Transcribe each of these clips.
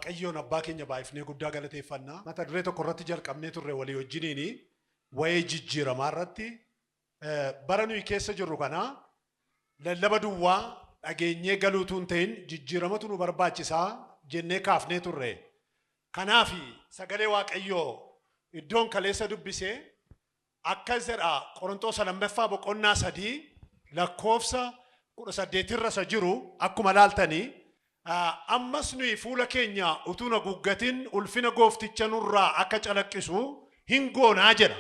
waaqayyoon abbaa keenya baay'ifnee guddaa galateeffannaa. Mata duree tokko irratti jalqabnee turre walii wajjiniini waa'ee jijjiiramaa irratti bara nuyi keessa jirru kana lallaba duwwaa dhageenyee galuutu hin ta'in jijjiiramatu nu barbaachisaa jennee kaafnee turre. Kanaaf sagalee waaqayyoo iddoon kaleessa dubbisee akka jedha Qorontos lammaffaa boqonnaa 3 lakkoofsa 18 irra jiru akkuma laaltanii ammas nuyi fuula keenya utuu haguuggatin ulfina goofticha nurraa akka calaqqisu hin goonaa jedha.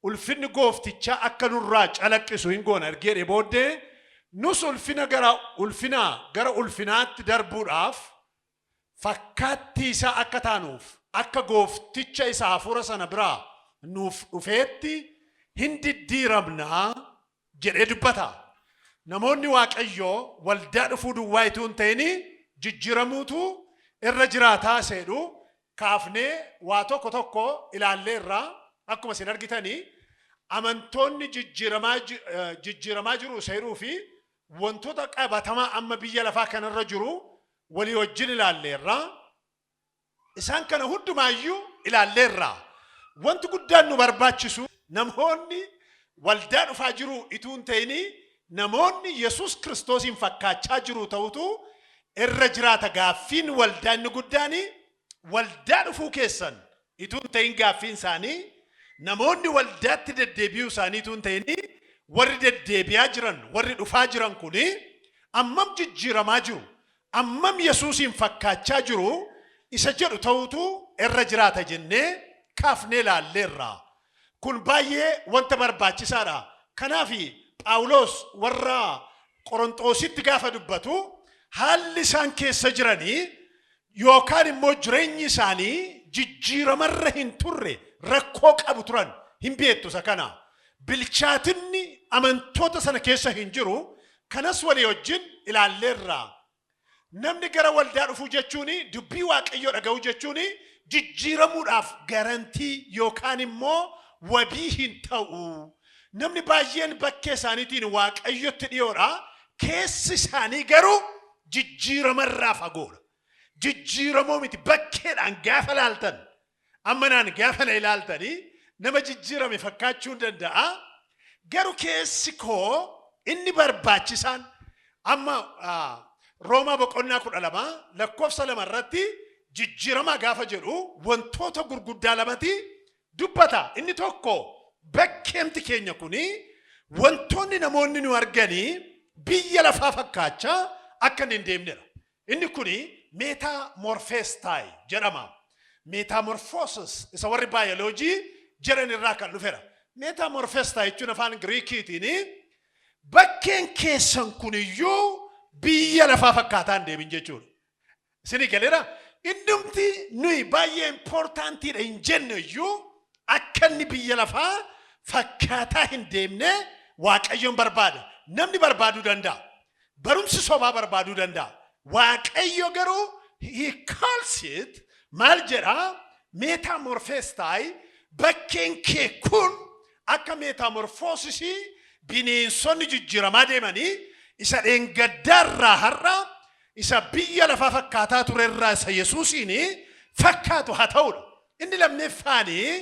Ulfinni goofticha akka nurraa calaqqisu hin goona ergee booddee nus ulfina gara ulfinaatti darbuudhaaf fakkaattii isaa akka taanuuf akka goofticha isaa hafuura sana biraa nuuf dhufeetti hin diddiiramnaa jedhee dubbata. Namoonni waaqayyoo waldaa dhufuu duwwaa itoo hin ta'in jijjiiramuutu irra jiraataa seedhu kaafnee waa tokko ilaallee irraa akkuma isin argitanii amantoonni jijjiiramaa jiru seedhuu fi wantoota qabatamaa amma biyya lafaa kanarra jiru walii wajjin ilaallee irraa isaan kana hundumaayyuu ilaallee irraa wanti guddaan nu barbaachisu namoonni waldaa dhufaa jiru itoo hin ta'in namoonni Yesuus Kiristoosiin fakkaachaa jiru ta'utu irra jiraata. Gaaffiin waldaa inni guddaani waldaa dhufuu keessan itoo hin ta'in gaaffiin isaanii namoonni waldaatti deddeebi'uu isaanii itoo hin ta'in warri deddeebi'aa jiran warri dhufaa jiran kuni ammam jijjiiramaa jiru ammam Yesuusiin fakkaachaa jiru isa jedhu ta'utu irra jiraata jennee kaafnee ilaalleerra. Kun baay'ee wanta barbaachisaadha. Kanaaf Phaawulos warra Qorontositti gaafa dubbatu haalli isaan keessa jiranii yookaan immoo jireenyi isaanii jijjiiramarra hin turre rakkoo qabu turan hin beektu isa kana. Bilchaatinni amantoota sana keessa hin jiru kanas walii wajjin ilaalleerra. Namni gara waldaa dhufuu jechuun dubbii waaqayyoo dhaga'uu jechuun jijjiiramuudhaaf garantii yookaan immoo wabii hin ta'u. Namni baay'een bakkee isaaniitiin waaqayyotti dhiyoodha. Keessi isaanii garuu jijjiiramarraa fagoodha. Jijjiiramoo miti bakkeedhaan gaafa laaltan ammanaan gaafa na ilaaltanii nama jijjiirame fakkaachuu danda'a. Garuu keessi koo inni barbaachisaan amma Roomaa boqonnaa 12 lakkoofsa 2 irratti jijjiirama gaafa jedhu wantoota gurguddaa lamatti dubbata. Inni tokko bakkeemti keenya kuni wantoonni namoonni nu arganii biyya lafaa fakkaachaa akka hin deemnedha. Inni kuni metamorphostai jedhama. Metamorphosis isa warri biology jedhan irraa kan dhufedha. Metamorphostai jechuun afaan Giriikiitiin bakkeen keessan kuniyyuu biyya lafaa fakkaataa hin deemin jechuudha. Isinii galeera innumti nuyi baay'ee importantiidha hin jenne iyyuu akka inni biyya lafaa fakkaataa hin deemne waaqayyoon barbaada. Namni barbaaduu danda'a. Barumsi sobaa barbaaduu danda'a. Waaqayyo garuu he calls it maal jedha metamorphostai bakkeen kee kun akka metamorphosisii bineensonni jijjiiramaa deemanii isa dheengaddaarraa har'a isa biyya lafaa fakkaataa turerraa isa Yesuusiin fakkaatu haa ta'udha. Inni lammeeffaanii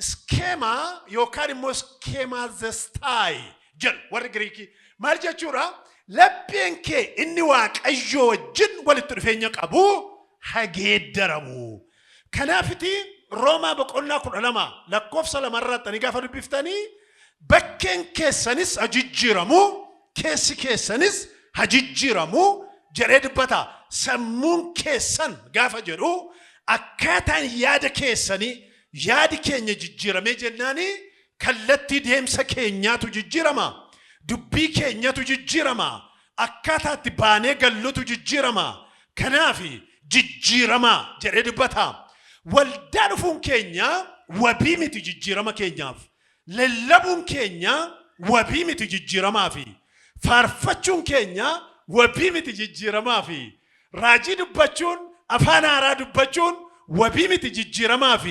skema yookaan immoo skema zestai jedhu warri Giriikii maal jechuudha? Lapheen kee inni waaqayyo wajjin walitti dhufeenya qabu hageeddaramu. Kanaafiti Roomaa boqonnaa 12 lakkoofsa 2 irratti gaafa dubbiftanii bakkeen keessanis hajijjiiramu keessi keessanis hajijjiiramu jedhee dubbata. Sammuun keessan gaafa jedhu akkaataan yaada keessanii yaadi keenya jijjiiramee jennaani kallattii deemsa keenyaatu jijjiirama. Dubbii keenyatu jijjiirama. Akkaataatti baanee gallutu jijjiirama. Kanaaf jijjiirama jedhee dubbata. Waldaa dhufuun keenya wabii miti jijjiirama keenyaaf. Lallabuun keenya wabii miti jijjiiramaaf. Faarfachuun keenya wabii miti jijjiiramaaf. Raajii dubbachuun afaan haaraa dubbachuun wabii miti jijjiiramaaf.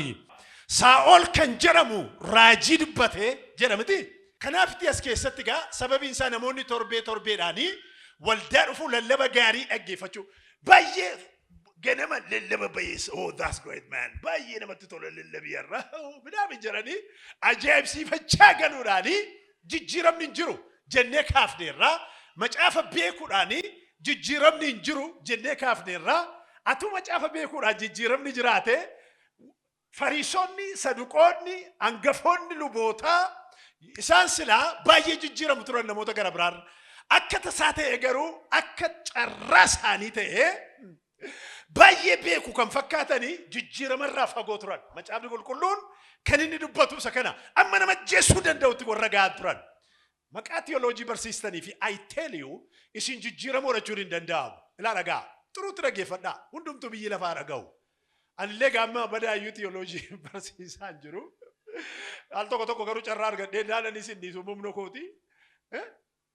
Saa'ol kan jedhamu raajii dubbate jedhamti. Kanaaf as keessatti gaa sababiin isaa namoonni torbeedhaanii waldaa dhufuu lallaba gaarii dhaggeeffachuu baay'ee ganama lallaba bayis. Oh, that's great, man. Baay'ee namatti tola lallabi yarra. Midhaami jirani ajaa'ibsiifachaa galuudhaani jijjiiramni hin jiru jennee kaafneerra. Macaafa beekuudhaani jijjiiramni hin jiru jennee kaafneerra. Atu macaafa beekuudhaan jijjiiramni jiraate Fariisonni, Saduqoonni, hangafoonni lubootaa isaan silaa baay'ee jijjiiramu turan namoota gara biraan. Akka tasaa ta'e garuu akka carraa isaanii ta'e baay'ee beeku kan fakkaatanii jijjiiramarraa fagoo turan. Macaafni qulqulluun kan inni dubbatu isa kana amma nama ajjeesuu danda'utti warra gahaa turan. Maqaa tiyooloojii barsiistanii fi I tell you isin jijjiiramoo jechuun hin danda'amu. Ilaa dhagaa xuruutti dhaggeeffadhaa hundumtuu biyyi lafaa dhaga'u. Anillee gaamma badaayyuu tiyooloojii barsiisaan jiru. Al tokko garuu carraa argadhee ilaalanii isin dhiisuu mumno kooti.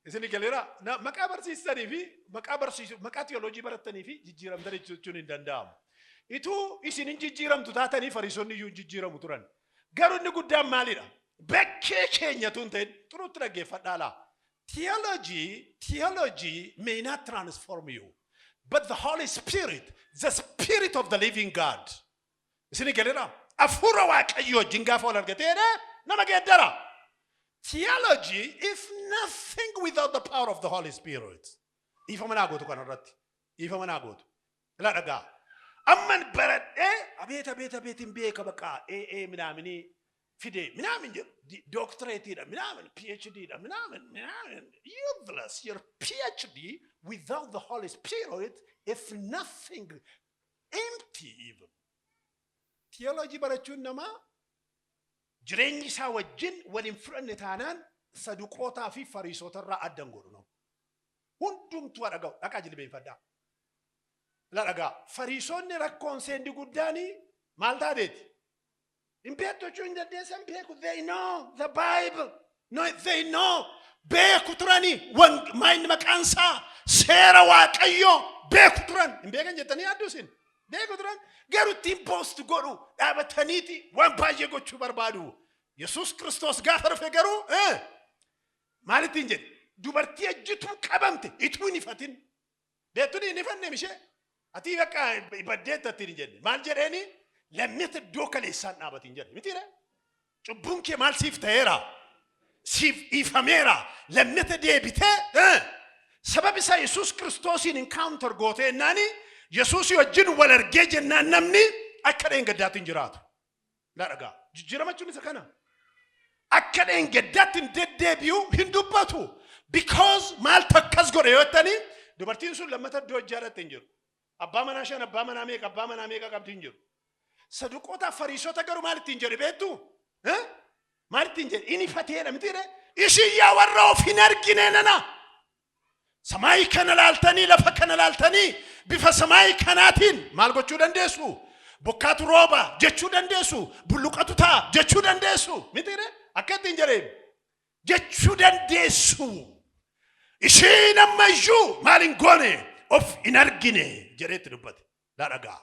Isin galeera maqaa barsiistanii fi maqaa tiyooloojii barattanii fi jijjiiramtanii jechuun hin danda'amu. Ituu isin hin jijjiiramtu taatanii Fariisonni iyyuu hin jijjiiramu turan. Garuu inni guddaan maalidha? Bakkee keenyatu hin ta'in xuruutti dhaggeeffadhaa laa. Theology may not transform you. But the Holy Spirit, the Spirit of the living God. Isini galera afura waaqayyo jingafa wal argateere nama geddara. Theology is nothing without the power of the Holy Spirit. Ifa mana gotu kanarratti. Ifa mana gotu. La daga. Amman baradhe abeta beeka baqa minamini fide minamin doctorate da minamin PhD da minamin useless. Your PhD without the Holy Spirit is nothing, empty even. Theology barachuun nama jireenyi isaa wajjin waliin fudhanne taanaan Saduqootaa fi Fariisotarraa addan godhu no. Hundumtuu dhaga'u dhaqaa jilbeeffadhaa. La dhagaa Fariisonni rakkoon seendi guddaanii maal taateeti? In beektu jechuun dandeessan beeku they know the Bible. No, they know. Beeku turani maayinni maqaansaa seera waaqayyoo beeku turan. Hin beekan jettanii adduusin. Beeku turan garuu ittiin boostu godhu dhaabataniiti waan baay'ee gochuu barbaadu. Yesuus Kiristoos gaafa dhufe garuu maalittiin jedhe dubartii ejjituu qabamte ituu hin ifatin. Beektuun hin ifanne mishee ati bakka baddeettatti hin jenne maal jedheeni lammata iddoo kaleessaan dhaabatiin jedhe mitiire cubbuun kee maal siif ta'eera siif ifameera lammata deebitee sabab isaa Yesuus Kiristoosin encounter goote ennaani Yesuus wajjin wal argee jennaan namni akka dheengaddaatiin jiraatu. La dhagaa jijjiirama jechuun isa kana. Akka dheengaddaatiin deddeebi'u hin dubbatu. Because maal takkas godhe yoo ta'ani dubartiin sun lammata iddoo ijaarratte hin jiru. Abbaa manaa shan abbaa manaa meeqa qabdi hin jiru. Saduqoota Fariisota garuu maal ittiin jedhe beektu? Maal ittiin jedhe inni fateedha mitiire isin yaa warra of hin argine nana. Samaayi kana laaltanii lafa kana laaltanii bifa samaayi kanaatiin maal gochuu dandeessu? Bokkaatu rooba jechuu dandeessu? Bulluqatu ta'a jechuu dandeessu? Mitiire akka ittiin jedheen jechuu dandeessu. Isin ammayyuu maal hin goone of hin argine jedheetti dubbate. La dhagaa.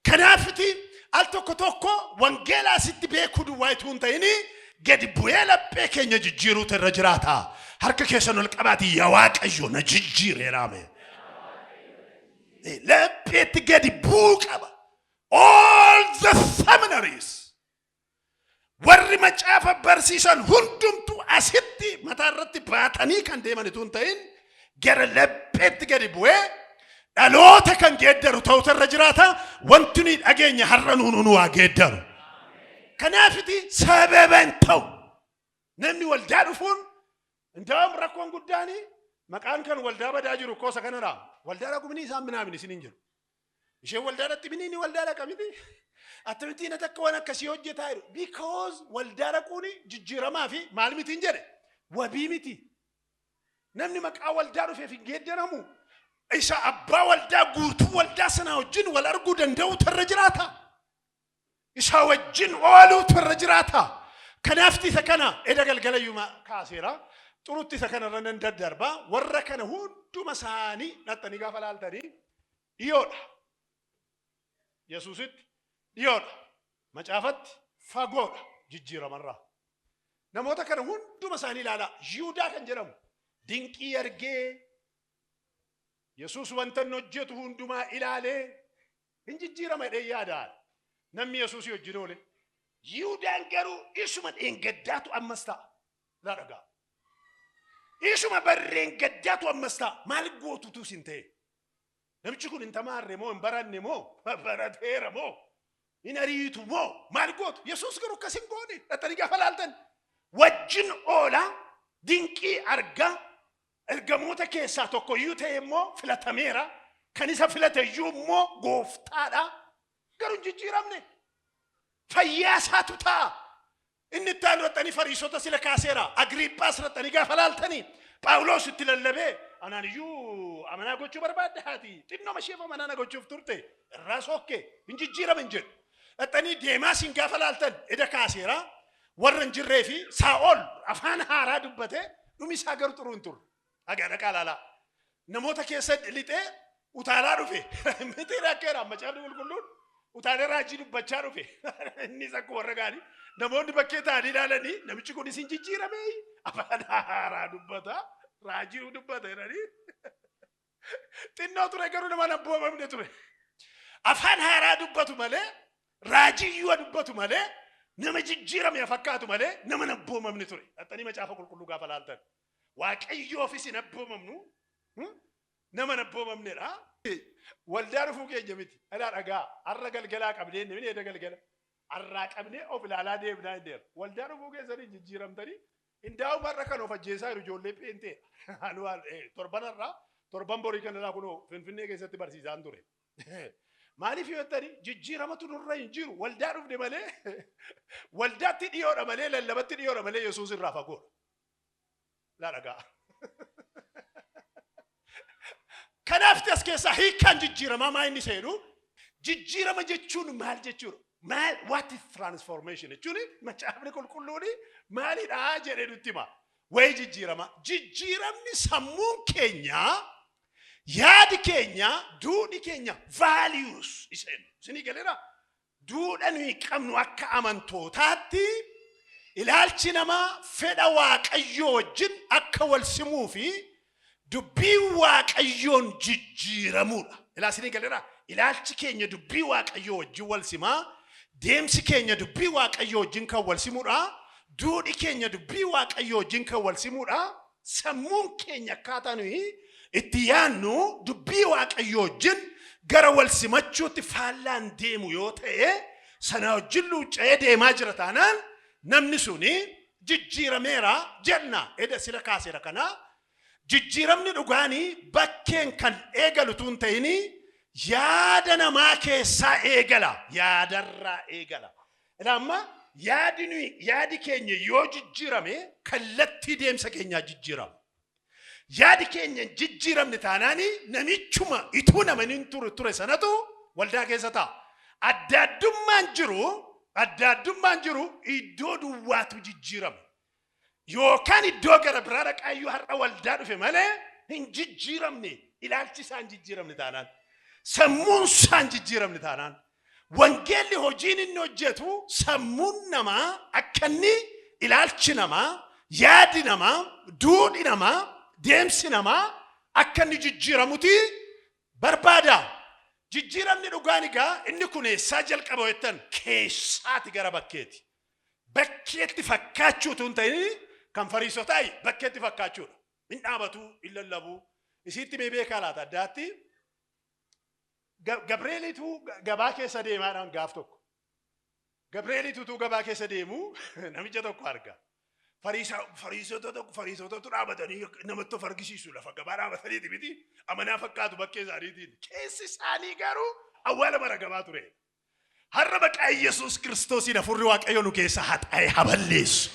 Kanaafiti al tokko wangeelaa sitti beekuu duwwaa ituu hin ta'ini gadi bu'ee laphee keenya jijjiiruutu irra jiraata. Harka keessan ol qabaati yaa Waaqayyo na jijjiireeraame. Lapheetti gadi bu'uu qaba. All the seminaries warri macaafa barsiisan hundumtu asitti mataa irratti baatanii kan deeman ituu hin ta'in gara lapheetti gadi bu'ee dhaloota kan geeddaru ta'utu irra jiraata. Wanti nuyi dhageenya har'a nuunu waa geeddaru. Kanaafiti sababan ta'u namni waldaa dhufuun ndaam rakkoon guddaanii maqaan kan waldaa badaa jiru koosa kanadha. Waldaa dhaqumni isaan minaamin isin hin jiru. Isheen waldaa dhatti biniini waldaa dhaqamiti. Attamitiin akka waan akkasii hojjetaa jiru. Because waldaa dhaquun jijjiiramaa fi maal miti hin jedhe wabii miti. Namni maqaa waldaa dhufeef hin geeddaramu. Isa abbaa waldaa guutuu waldaa sana wajjin wal arguu danda'u tarra jiraata. Isa wajjin ooluu tarra jiraata. Kanaafti isa kana eda galgalayyuma kaaseera. Xurutti isa kana irra daddarba warra kana hunduma isaanii dhattanii gaafa laaltanii dhiyoodha. Yesuusitti dhiyoodha. Macaafatti fagoodha jijjiiramarraa. Namoota kana hunduma isaanii ilaalaa. Yihudaa kan jedhamu dinqii argee Yesuus wanta hojjetu hundumaa ilaalee Jijjiirama dhee yaadaan. Namni Yesuus wajjin oole. Yihuudaan garuu isuma dheengaddaatu ammas ta'a. Laa dhagaa. Isuma barreen gaddaatu ammas ta'a. Maal gootutu sin ta'e? Namichi kun hin tamaarre moo hin baranne moo barateera moo hin ariitu moo maal gootu? Yesuus garuu akkas hin goone. Dhattanii gaafa laaltan. Wajjin oola dinqii arga ergamoota keessaa tokko iyyuu ta'e immoo filatameera. Kan isa filate iyyuu immoo gooftaadha. Garuu jijjiiramne. Fayyaa isaatu ta'a. Inni itti aanu dhattanii Fariisota sila kaaseera. Agriiphaas dhattanii gaafa laaltanii. Phaawulos itti lallabee anaan iyyuu amanaa gochuu barbaadde haati. Xinnoo masheef amanaa gochuuf turte. Irraa sokke hin jijjiiraman jedhu. Dhattanii Deemaas hin gaafa laaltan eda kaaseera. Warra hin jirree fi Saa'ol afaan haaraa dubbate dhumi isaa garuu xuruu hin turre. Dhagaa dhaqaa laalaa. Namoota keessa lixee utaalaa dhufe. Miti rakkeera macaafni qulqulluun. Utaalee raajii dubbachaa dhufe. Innis akka warra gaarii. Namoonni bakkee ta'anii ilaalanii namichi kun isin jijjiirame. Afaan haaraa dubbata. Raajii dubbata jedhanii. Xinnoo ture garuu nama nabboomamne ture. Afaan haaraa dubbatu malee raajii iyyuu dubbatu malee nama jijjiirame fakkaatu malee nama nabboomamne ture. Dhattanii macaafa qulqulluu gaafa laaltan. Waaqayyoo ofiisi nabboomamnu nama nabboomamnedha. Waldaa dhufuu keenya miti. Adhaa dhagaa har'a galgalaa qabnee inni eda galgala. Har'aa qabnee of ilaalaa deemnaa hin deemu. Waldaa dhufuu keessanii jijjiiramtanii indaa'u marra kan of ajjeesaa jiru ijoollee peentee. Torbanarraa torban borii kanarraa kunoo Finfinnee keessatti barsiisaan ture. Maaliif yottanii jijjiiramatu nurra hin jiru. Waldaa dhufne malee waldaatti dhiyoodha malee lallabatti dhiyoodha malee Yesuus irraa fagoodha. Laa dhagaa. Kanaaf as keessaa hiikaan jijjiiramaa maa inni seenu jijjiirama jechuun maal jechuudha? Maal what is transformation jechuun macaafni qulqulluun maalidha jedhee nutti hima. Wayi jijjiirama. Jijjiiramni sammuun keenya yaadi keenya duudhi keenya values iseen isinii galeera. Duudha nuyi qabnu akka amantootaatti ilaalchi namaa fedha Waaqayyoo wajjin akka wal simuu fi dubbii Waaqayyoon jijjiiramuudha. Ilaasinii galeera. Ilaalchi keenya dubbii Waaqayyoo wajjin wal simaa. Deemsi keenya dubbii Waaqayyoo wajjin kan wal simuudha. Duudhi keenya dubbii Waaqayyoo wajjin kan wal simuudha. Sammuun keenya akkaataa nuyi itti yaannu dubbii Waaqayyoo wajjin gara wal simachuutti faallaan deemu yoo ta'e sana wajjin luucca'ee deemaa jira taanaan namni suni jijjiirameera jenna. Eda sila kaaseera kana. Jijjiiramni dhugaanii bakkeen kan eegalu tun ta'ini yaada namaa keessaa eegala. Yaadarraa eegala. Ilaamma yaadi keenya yoo jijjiirame kallattii deemsa keenyaa jijjiirama. Yaadi keenya jijjiiramne taanaani namichuma ituu namanin ture sanatu waldaa keessa ta'a. Addaddummaan jiru iddoo duwwaatu jijjiirama. Yookaan iddoo gara biraa dhaqaayyuu har'a waldaa dhufe malee hin jijjiiramne. Ilaalchi isaan jijjiiramne taanaan. Sammuun isaan jijjiiramne taanaan. Wangeelli hojiin inni hojjetu sammuun namaa akka inni ilaalchi namaa, yaadi namaa, duudhi namaa, deemsi namaa akka inni jijjiiramuti barbaada. Jijjiiramni dhugaan egaa inni kun eessaa jalqaba jettan keessaati gara bakkeeti. Bakkeetti fakkaachuutu hin ta'in kan Fariisotaa bakkeetti fakkaachuudha. Hin dhaabatu, hin lallabu. Isitti mee beekaa laata addaatti Gabreelitu gabaa keessa deemaadhaan gaaf tokko. Gabreelitu gabaa keessa deemu namicha tokko arga. Fariisotatu dhaabatanii namatti of argisiisu lafa gabaa dhaabataniiti miti amanaa fakkaatu bakkee isaaniitiin. Keessi isaanii garuu awwaala mara gabaa ture. Har'a maqaa Yesuus Kiristoosiin hafuurri Waaqayyoo nu keessa haxaa'e haballeessu.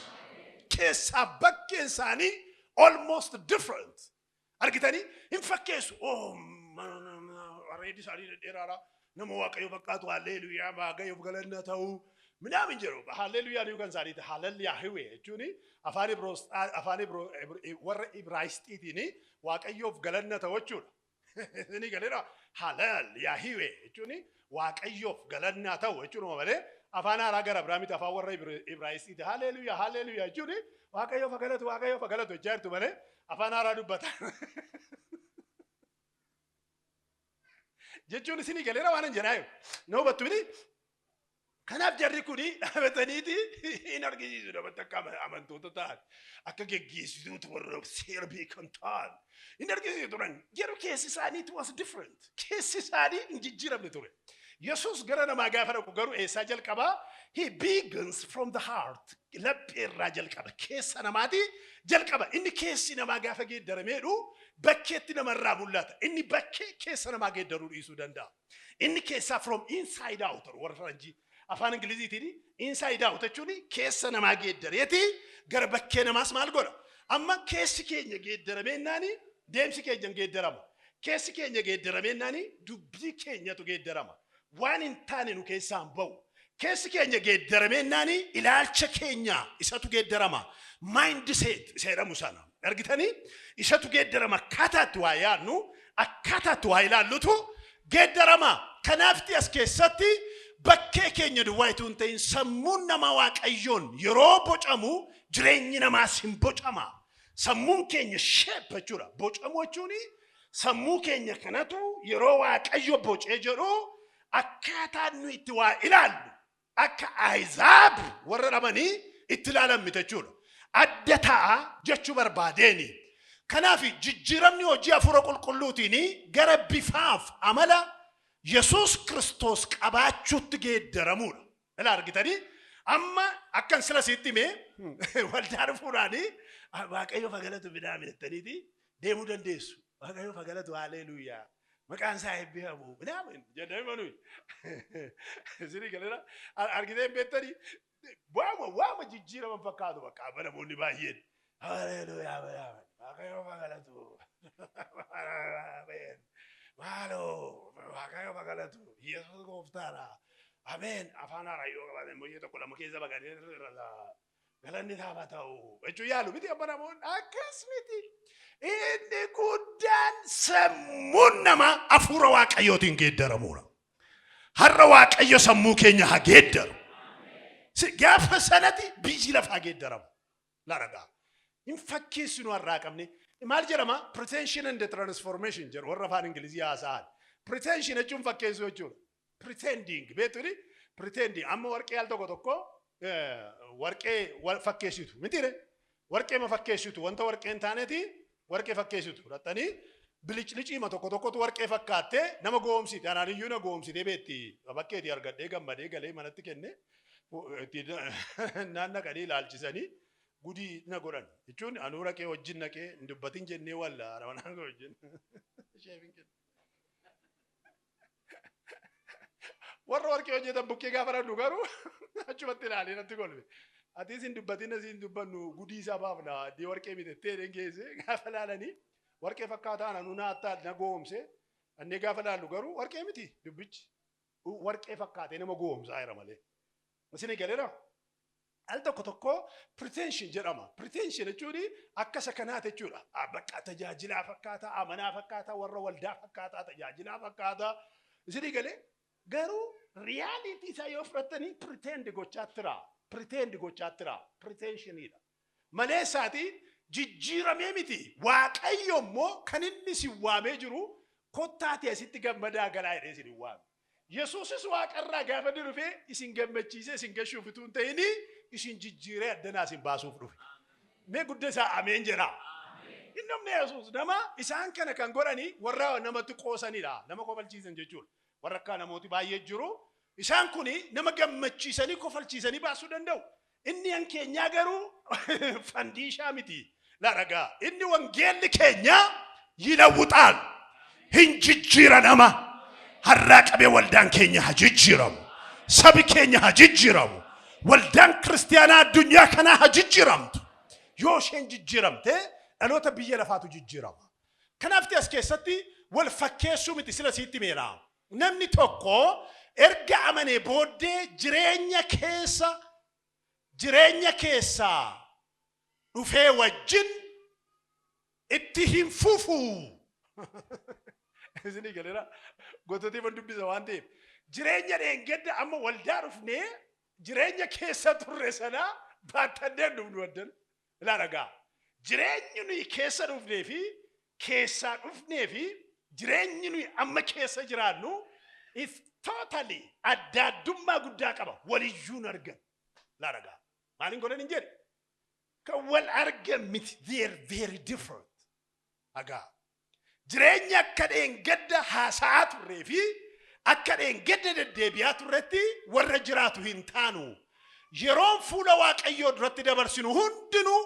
Keessaa bakkeen isaanii almost different. Argitanii hin fakkeessu. Reedi isaanii dheeraadha. Nama Waaqayyoo fakkaatu haalleluuyaa Waaqayyoof galanna ta'u. Minaamin jiru haalleluuyaa ni kan isaaniiti haalleluuyaa hiwee jechuun afaan warra Ibraayistiitiin Waaqayyoof galanna ta'u jechuudha. Ni galeera haalleluuyaa hiwee jechuun Waaqayyoof galanna ta'u jechuudha malee afaan haaraa gara biraa miti afaan warra Ibraayistiitiin haalleluuyaa jechuun Waaqayyoof galatu jechaartu malee afaan haaraa dubbata. jechuun isinii galeera waan hin jenaayu noo battuuni kanaaf jarri kuni dhaabataniiti hin argisiisu namatti akka amantoota ta'an akka geggeessituutu warra seera beekan ta'an hin argisiisu turan garuu keessi isaaniitu was different keessi isaanii hin jijjiiramne ture Yesuus gara namaa gaafa dhaqu garuu eessaa jalqabaa he begins from the heart laphee irraa jalqaba keessa namaati jalqaba inni keessi namaa gaafa geeddarameedhu bakkeetti namarraa mul'ata inni bakkee keessa namaa geeddaruu dhiisuu danda'a inni keessaa from inside out warra faranjii afaan ingiliziitiin inside out jechuun keessa namaa geeddareeti gara bakkee namaas maal godha amma keessi keenya geeddarameennaani deemsi keenya geeddarama keessi keenya geeddarameennaani dubbii keenyatu geeddarama waan hin taane nu keessaan ba'u keessi keenya geeddarameennaani ilaalcha keenya isatu geeddarama mindset seeramu sana argitanii isatu geeddarama akkataatti waa yaadnu akkataatti waa ilaallutu geeddarama kanaafti as keessatti bakkee keenya duwwaa itoo hin ta'in sammuun namaa waaqayyoon yeroo bocamu jireenyi namaas hin bocama sammuun keenya shape jechuudha bocamu jechuun sammuu keenya kanatu yeroo waaqayyo bocee jedhu akkaataan nu itti waa ilaallu akka Ahizaab warra dhabanii itti ilaalan miti jechuudha adda ta'a jechuu barbaadeeni kanaaf jijjiiramni hojii hafuura qulqulluutiin gara bifaaf amala Yesuus Kristos qabaachuutti geeddaramuudha ila argitanii amma akkan sila sitti mee waldaan fuudhaanii waaqayyo fagalatu bidaaminattaniiti deemuu dandeessu waaqayyo fagalatu haleluuyaa maqaan isaa eebbifamu midhaamin jedhamee manuyi isinii galeera argiteen beektanii waama jijjiirama fakkaatu bakka namoonni baay'een haleluuyaa midhaamin waaqayyo fagalatu Malo, waaqayyo fagalatu Yesuus gooftaadha Ameen afaan haarayyoo qabaatan moyyee tokko lama keessa baqatee irra galanni taaba ta'u jechuu yaalu miti amma namoonni akkas miti inni guddaan sammuun nama hafuura waaqayyootiin geeddaramuudha har'a waaqayyo sammuu keenya haa geeddaru gaafa sanatti biyyi lafaa geeddaramu laaragaa hin fakkeessinu har'aa qabne maal jedhama pretension and transformation jedhu warra afaan ingilizii haasa'an pretension jechuun fakkeessuu jechuudha pretending beetuni pretending amma warqee al tokko warqee fakkeessitu mitire warqee ma fakkeessitu wanta warqeen taaneeti warqee fakkeessitu rattanii bilicima tokkotu warqee fakkaatte nama goomsite anaaniyyuu na goomsite beetti bakkeetii argadhee gammadee galee manatti kenne naanna qadii ilaalchisanii gudii na godhan jechuun anuu raqee wajjin naqee hin dubbatin jennee walla ramanaan wajjin warra warqee hojjetan bukkee gaafa dhabnu garuu achumatti ilaalee natti kolfe atis hin dubbatin asiin dubbannu gudii isaa baafna addee warqee bitettee dengeesse gaafa laalanii warqee fakkaataan anuu naattaa na goomse annee gaafa laallu garuu warqee miti dubbichi warqee fakkaatee nama goomsaa jira malee isin galeera al tokko pretension jedhama pretension jechuun akka sakanaate jechuudha bakka tajaajilaa fakkaata amanaa fakkaata warra waldaa fakkaata tajaajilaa fakkaata isin galee garuu reality isaa yoo fudhattanii pretend gochaatira pretensionidha malee isaati jijjiiramee miti waaqayyo immoo kan inni si waamee jiru kottaati asitti gammadaa galaa jedhee isin waame Yesuusis waaqarraa gaafa dhufe isin gammachiisee isin gashuuf utuu hin ta'in isin jijjiiree addanaa isin baasuuf dhufe mee guddaa isaa ameen jedha inni namni Yesuus nama isaan kana kan godhani warra namatti qoosanidha nama kofalchiisan jechuudha warra akka namooti baay'ee jiru isaan kuni nama gammachiisanii kofalchiisanii baasuu danda'u inni hankeenyaa garuu fandiishaa miti laaragaa inni wangeelli keenya yilawwuxaan hin jijjiira nama har'aa qabee waldaan keenya haa jijjiiramu sabi keenya haa jijjiiramu waldaan kiristaanaa addunyaa kanaa haa jijjiiramtu yoo isheen jijjiiramte dhaloota biyya lafaatu jijjiirama kanaafti as keessatti wal fakkeessuu miti sila siitti meera namni tokko erga amanee booddee jireenya keessa dhufee wajjin itti hin fufu isinii galeera goototee man dubbisa waan ta'eef jireenya dheengedda amma waldaa dhufnee jireenya keessa turre sana baattannee dhufnu waddan ilaa dhagaa jireenyi nuyi keessa dhufnee fi keessaa dhufnee fi jireenyi nuyi amma keessa jiraannu is totally addaddummaa guddaa qaba waliyyuun argan laaragaa maalin godhan hin jedhe kan wal argan miti they are very different agaa jireenya akka dheengadda haasaa turree fi akka dheengadda deddeebi'aa turretti warra jiraatu hin taanu yeroon fuula waaqayyoo duratti dabarsinu hundinuu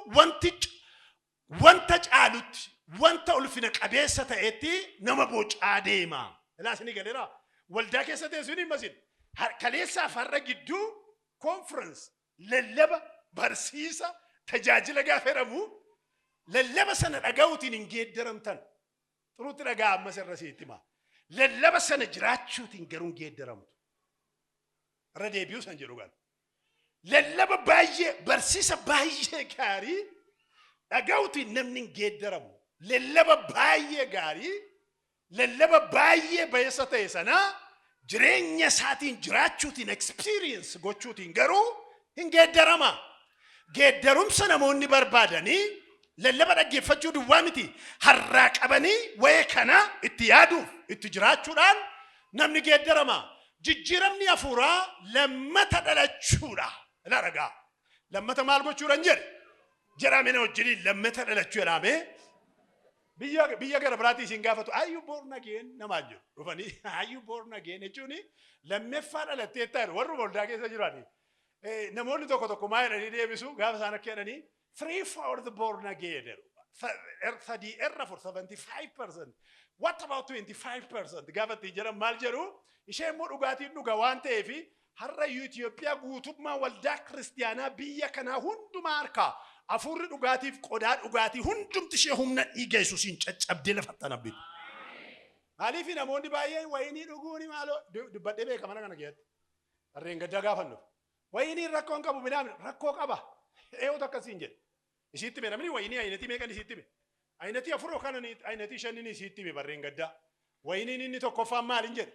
wanta caalutti wanta ulfina qabeessa ta'etti nama bocaa deema ilaasni galeera waldaa keessa teessuun hin masin kaleessaa farra gidduu conference lallaba barsiisa tajaajila gaafa jedhamu lallaba sana dhaga'uutiin hin geeddaramtan xuruutti dhagaa ammas irra siittima lallaba sana jiraachuutiin garuu hin geeddaramtu irra deebi'uu san jedhu gal lallaba baay'ee barsiisa baay'ee gaarii dhaga'uutiin namni hin geeddaramu lallaba baay'ee gaarii lallaba baay'ee bayeessa ta'e sana jireenya isaatiin jiraachuutiin experience gochuutiin garuu hin geeddarama geeddarumsa namoonni barbaadanii lallaba dhaggeeffachuu duwwaa miti harraa qabanii wayee kana itti yaaduuf itti jiraachuudhaan namni geeddarama jijjiiramni hafuuraa lammata dhalachuudha ila ragaa lammata maal gochuudhaan jedhamee wajjin lammata dhalachuu jedhamee biyya gara biraatti isin gaafatu are you born again namaa jiru dhufanii are you born again jechuun lammeeffaa dhalattee ta'e warra waldaa keessa jirani namoonni tokko maa jedhanii deebisu gaafa isaan akka jedhanii free for the born again thirty erra for 75% what about 25% gaafa itti jedhan maal jedhu ishee immoo dhugaatiin dhuga waan ta'eef har'a Itoophiyaa guutummaa waldaa kiristaanaa biyya kanaa hundumaa harkaa afurri dhugaatiif qodaa dhugaatii hundumti ishee humna dhiiga Yesuusiin caccabdee lafatta nabbitu. Maaliif namoonni baay'een wayinii dhuguuni maaloo dubbadhee beeka mana kana keessatti. Harreen gaddaa gaafannu. Wayinii rakkoon qabu midhaan rakkoo qaba. Eeyoota akkasiin jedhe. Isiitti mee namni wayinii ayinatii meeqan isiitti mee? Ayinatii afur yookaan ayinatii shanin isiitti mee barreen gaddaa. Wayiniin inni tokkoffaan maaliin jedhe?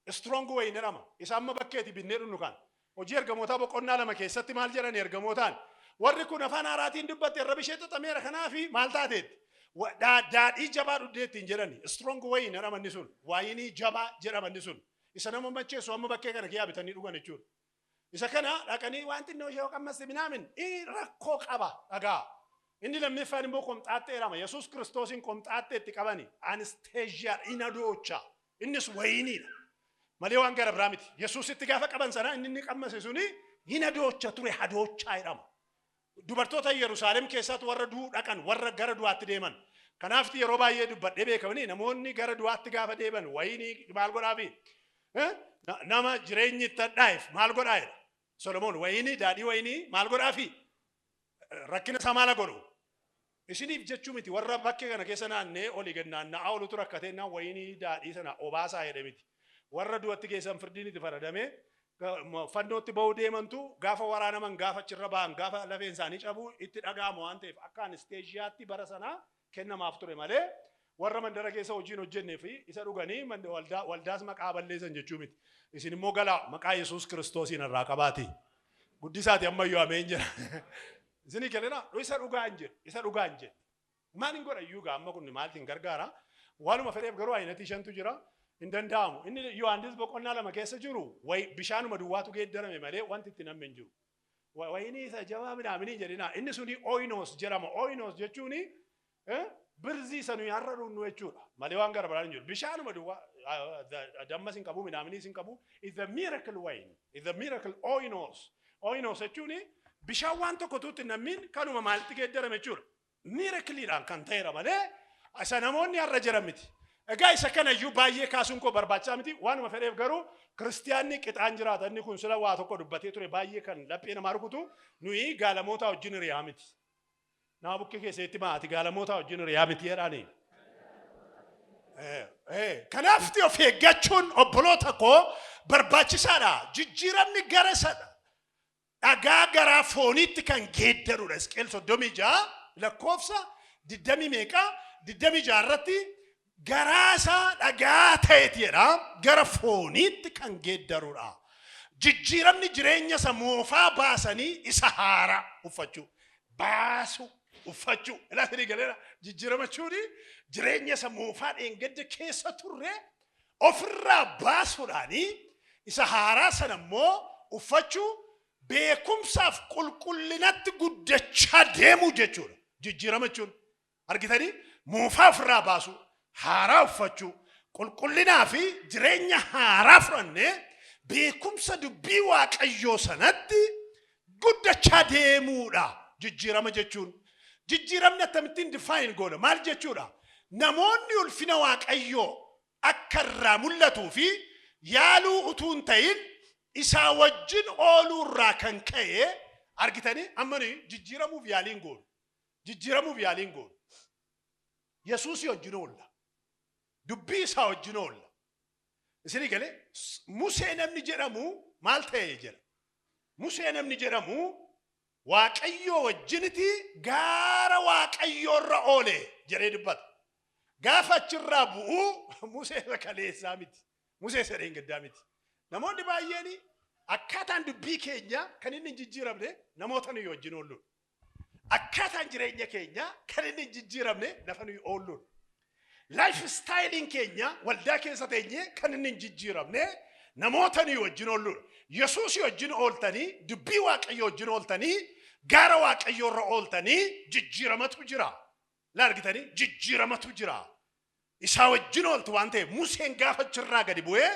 Strong wayinii jedhama. Isa amma bakkeetti binnee dhunnu kan. Hojii ergamootaa boqonnaa lama keessatti maal jedhan ergamootaan warri kun afaan haaraatiin dubbatte irra bishee xaxameera kanaafi maal taateetti daadhii jabaa dhuddeettiin jedhani strong wayne jedhamanni sun wayinii jabaa jedhamanni sun isa nama macheessu amma bakkee kana kiyyaa bitanii dhugan jechuudha isa kana dhaqanii wanti inni hojii qammas minaamin rakkoo qaba dhagaa inni lammeeffaan immoo qomxaattee jedhama Yesuus Kiristoosin qomxaatteetti qabani anesteeziyaa inadoocha innis wayiniidha malee waan gara biraa miti Yesuus itti gaafa qaban sana inni qammase suni hina doocha ture hadoochaa jedhama dubartoota Yerusaalem keessatti warra duu dhaqan warra gara du'aatti deeman kanaaf yeroo baay'ee dubbadhee beekamni namoonni gara du'aatti gaafa deeban wayinii maal godhaafi nama jireenyi itti dhaaf maal godhaa Solomoon wayinii daadhii wayinii maal godhaafi rakkina isaa maal godhu isiniif jechuu miti warra bakkee kana keessa naannee olii gannaan na'aa olutu rakkatee naan wayinii daadhii sana obaasaa jedhe miti warra du'atti keessan firdiin itti faradame fannootti ba'uu deemantu gaafa waraanaman gaafa achirra ba'an gaafa lafeen isaanii cabuu itti dhaga'amu waan ta'eef akka anesteeziyaatti bara sanaa kennamaaf ture malee warra mandara keessa hojiin hojjennee fi isa dhuganii waldaas maqaa balleessan jechuu miti isin immoo galaa maqaa Yesuus Kiristoosiin irraa qabaati guddisaati ammayyuu ameen jira isinii kellena isa dhugaan jedhe maaliin godha iyyuu amma kun maaltiin gargaara waanuma fedheef garuu ayinatii shantu jira in danda'amu inni Yohaannis boqonnaa lama keessa jiru bishaanuma duwwaatu geeddarame malee wanti itti namni hin jiru wayinii isa jabaa midhaamini jedhina inni suni oinos jedhama oinos jechuuni birzii sanu har'a dhunnu jechuudha malee waan gara biraan hin jiru bishaanuma duwwaa dammas hin qabu midhaamini hin qabu is the miracle wine is the miracle oinos jechuuni bishaan waan tokko tuutti namni kanuma maalti geeddarame jechuudha miracle kan ta'eera malee isa namoonni har'a jiran miti egaa isa kana iyyuu baay'ee kaasuun koo barbaachisaa miti waanuma fedheef garuu kiristiyaanni qixaan jiraata inni kun sila waa tokko dubbatee ture baay'ee kan laphee namaa rukutu nuyi gaalamoota wajjin hiriyaa miti nama bukkee keessatti maati gaalamoota wajjin hiriyaa miti jedhanii kanaaf of eeggachuun obboloota koo barbaachisaadha jijjiiramni gara sadha dhagaa garaa fooniitti kan geeddarudha Hisqeel 36 lakkoofsa 20 meeqa 26 irratti garasa dhagaa ta'eetidha gara fooniitti kan geeddarudha jijjiiramni jireenya isa moofaa baasanii isa haara uffachuu baasu uffachuu. Ilaasanii galeera jijjiirama chuuni jireenya sammuufaan eeggadde keessa turre ofirraa baasuudhaani isa haaraa sana immoo uffachuu beekumsaaf qulqullinatti guddachaa deemuu jechuudha. Jijjiirama chuun argitanii muufaa ofirraa baasu haaraa uffachuu qulqullinaa fi jireenya haaraa fudhannee beekumsa dubbii waaqayyoo sanatti guddachaa deemuudha. Jijjiirama jechuun jijjiiramni akkamittiin define goona maal jechuudha? Namoonni ulfina waaqayyoo akka irraa mul'atuu fi yaaluu utuu hin ta'in isaa wajjin ooluu irraa kan ka'e argitanii ammanii jijjiiramuuf yaaliin goonu. Jijjiiramuuf yaaliin goonu. Yesuus wajjin oolla. Dubbii isaa wajjin oolla. Isinii galee Musee namni jedhamu maal ta'e jedha. Musee namni jedhamu waaqayyoo wajjiniti gaara waaqayyoo irra oole jedhee dubbata. Gaafa achirraa bu'uu Musee kaleessaa miti. Musee sadeen gaddaa miti. Namoonni baay'een akkaataan dubbii keenya kan inni jijjiiramne namoota nuyi wajjin oolluun. Akkaataan jireenya keenya kan inni jijjiiramne lafa nuyi oolluun. Lifestyling keenya waldaa keessa teenye kan inni jijjiiramne namoota nuyi wajjin oolluun. Yesuus wajjin ooltanii dubbii waaqayyoo wajjin ooltanii gaara waaqayyoo irra ooltanii jijjiiramatu jira. Laargitanii jijjiiramatu jira. Isaa wajjin ooltu waan ta'eef Museen gaafa achirraa gadi bu'ee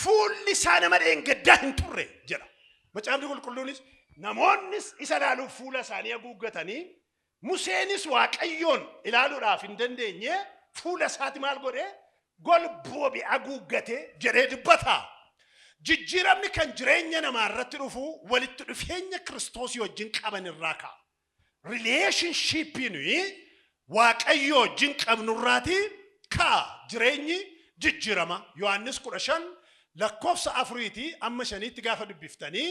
fuulli isaa nama dheengaddaa hin turre jedha. Macaafni qulqulluunis namoonnis isa ilaaluuf fuula isaanii haguuggatanii Museenis waaqayyoon ilaaluudhaaf hin dandeenye fuula isaati maal godhe golboobi haguuggate jedhee dubbata. Jijjiiramni kan jireenya namaa irratti dhufu walitti dhufeenya Kiristoosii wajjin qaban irraa ka'a. Relationshippiin waaqayyoo wajjin qabnu irraati ka'a jireenyi jijjiirama. Yohaannis 15 lakkoofsa 4 amma 5 gaafa dubbiftanii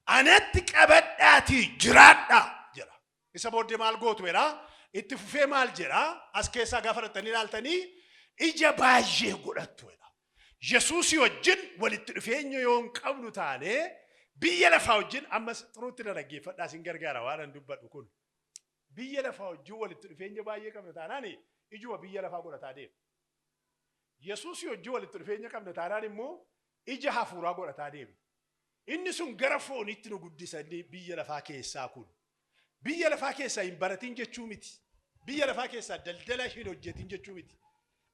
anatti qabadhaatii jiraadha jedha. Isa booddee maal gootu jedha? Itti fufee maal jedha? As keessaa gaafa dhattanii ilaaltanii ija baay'ee godhattu jedha. Yesuus wajjin walitti dhufeenya yoo hin qabnu taane biyya lafaa wajjin ammas xuruutti na dhaggeeffadhaa sin gargaara waan dubbadhu kun. Biyya lafaa wajjin walitti dhufeenya baay'ee qabnu taanaan ijuma biyya lafaa godhataa deema. Yesuus wajjin walitti dhufeenya qabnu taanaan immoo ija hafuuraa godhataa deema. Inni sun gara foonitti nu guddisanii biyya lafaa keessaa kun. Biyya lafaa keessaa hin baratin jechuu miti. Biyya lafaa keessaa daldala hin hojjetin jechuu miti.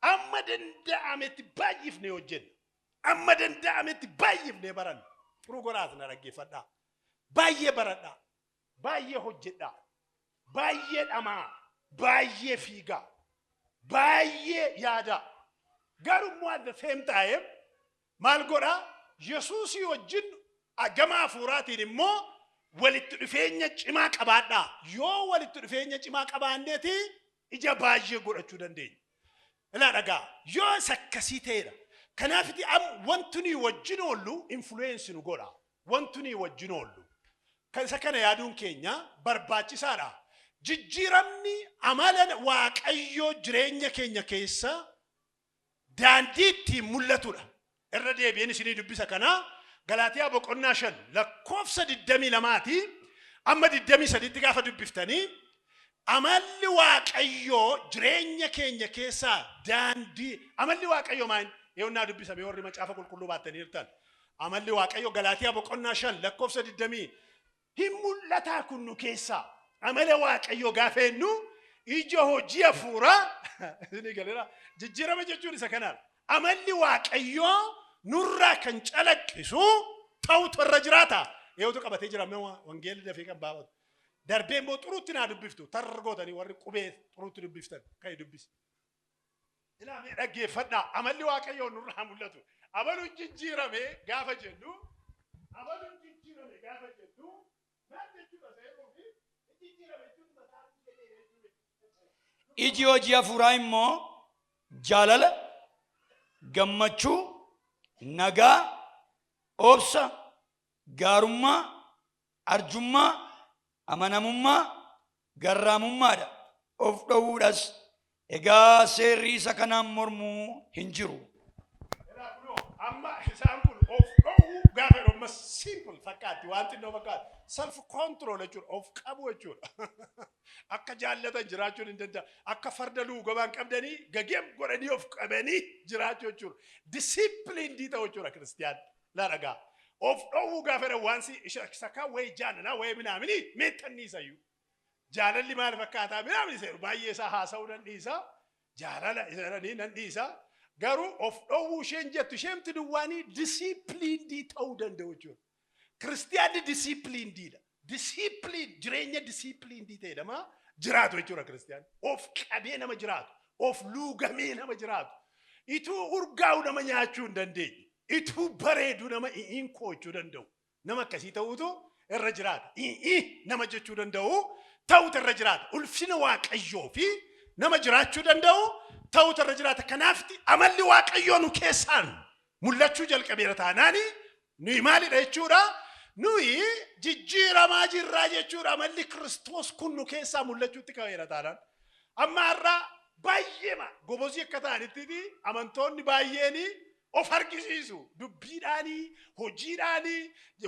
Amma danda'ametti baay'ifne hojjenna. Amma danda'ametti baay'ifne baranna. Furuu goraas na dhaggeeffadhaa. Baay'ee baradhaa. Baay'ee hojjedhaa. Baay'ee dhamaa. Baay'ee fiigaa. Baay'ee yaadaa. Garuu at the same time maal godhaa? Yesuusii wajjin gama hafuuraatiin immoo walitti dhufeenya cimaa qabaadhaa. Yoo walitti dhufeenya cimaa qabaanneeti ija baay'ee godhachuu dandeenya. Ilaa dhagaa yoo sakkasii ta'edha. Kanaafiti wanti nuyi wajjin oollu influence nu godha. Wanti nuyi wajjin oollu. Kan isa kana yaaduun keenya barbaachisaadha. Jijjiiramni amala waaqayyoo jireenya keenya keessa daandii ittiin mul'atudha. Irra deebi'een isinii dubbisa kana Galaatiyaa boqonnaa 5 lakkoofsa 22 amma 23 gaafa dubbiftanii amalli waaqayyoo jireenya keenya keessa daandii amalli waaqayyoo maal yoonnaa dubbisame warri macaafa qulqulluu baattanii jirtan amalli waaqayyoo Galaatiyaa boqonnaa 5 lakkoofsa 20 hin mul'ataa kun nu keessa amala waaqayyoo gaafa ennu ija hojii hafuuraa isinii galeera jijjiirama jechuun isa kanaan amalli waaqayyoo nurraa kan calaqqisu ta'utu irra jiraata. Eewwatu qabatee jira wangeelli dafee kan baafatu. Darbee immoo xuruutti naa dubbiftu targootanii warri qubee xuruutti dubbiftan kan dubbisi. Ilaamee dhaggeeffadhaa amalli waaqayyoo nurraa mul'atu. Amaluun jijjiirame gaafa jennu maal jechuudha seeruu fi jijjiirame jechuudha iji hojii hafuuraa immoo jaalala gammachuu nagaa obsa gaarummaa arjummaa amanamummaa garraamummaadha of dhowuudhas egaa seerri isa kanaan mormuu hin jiru. Amma isaan kun of dhowuu gaafa dhumma simple fakkaatti wanti innoo fakkaatti self control jechuudha of qabu jechuudha akka jaallatan jiraachuun hin danda'a akka farda luugabaan qabdanii gageem godhanii of qabanii jiraachuu jechuudha discipline dii ta'u jechuudha kiristiyaan laadhagaa of dhowwuu gaafa dha wansi sakaa wayi jaalala wayi minaamini meexxannii isayyuu jaalalli maal fakkaataa minaamini seeru baay'ee isaa haasa'uu nan dhiisa jaalala isanii nan dhiisa garuu of dhowwuu isheen jettu ishemti duwwaanii disciplinedii ta'uu danda'u jechuudha. Kiristiyaanni disciplineediidha. Discipline jireenya disciplinedii ta'edhama jiraatu jechuudha kiristiyaan. Of qabee nama jiraatu. Of luugamee nama jiraatu. Ituu urgaa'u nama nyaachuu hin dandeenye. Ituu bareedu nama hinkoochuu danda'u. Nama akkasii ta'uutu irra jiraata. Nama jechuu danda'u ta'utu irra jiraata. Ulfina Waaqayyoo fi nama jiraachuu danda'u ta'utu irra jiraata. Kanaafti amalli Waaqayyoo nu keessaan mul'achuu jalqabeera taanaani nuyi maalidha jechuudha. Nuyi jijjiiramaa jirraa jechuudha. Amalli Kiristoos kun nu keessaa mul'achuutti ka'eera taanaan. Amma har'a baay'eema gobozii akka ta'anitti amantoonni baay'eeni of argisiisu. Dubbiidhaanii, hojiidhaanii,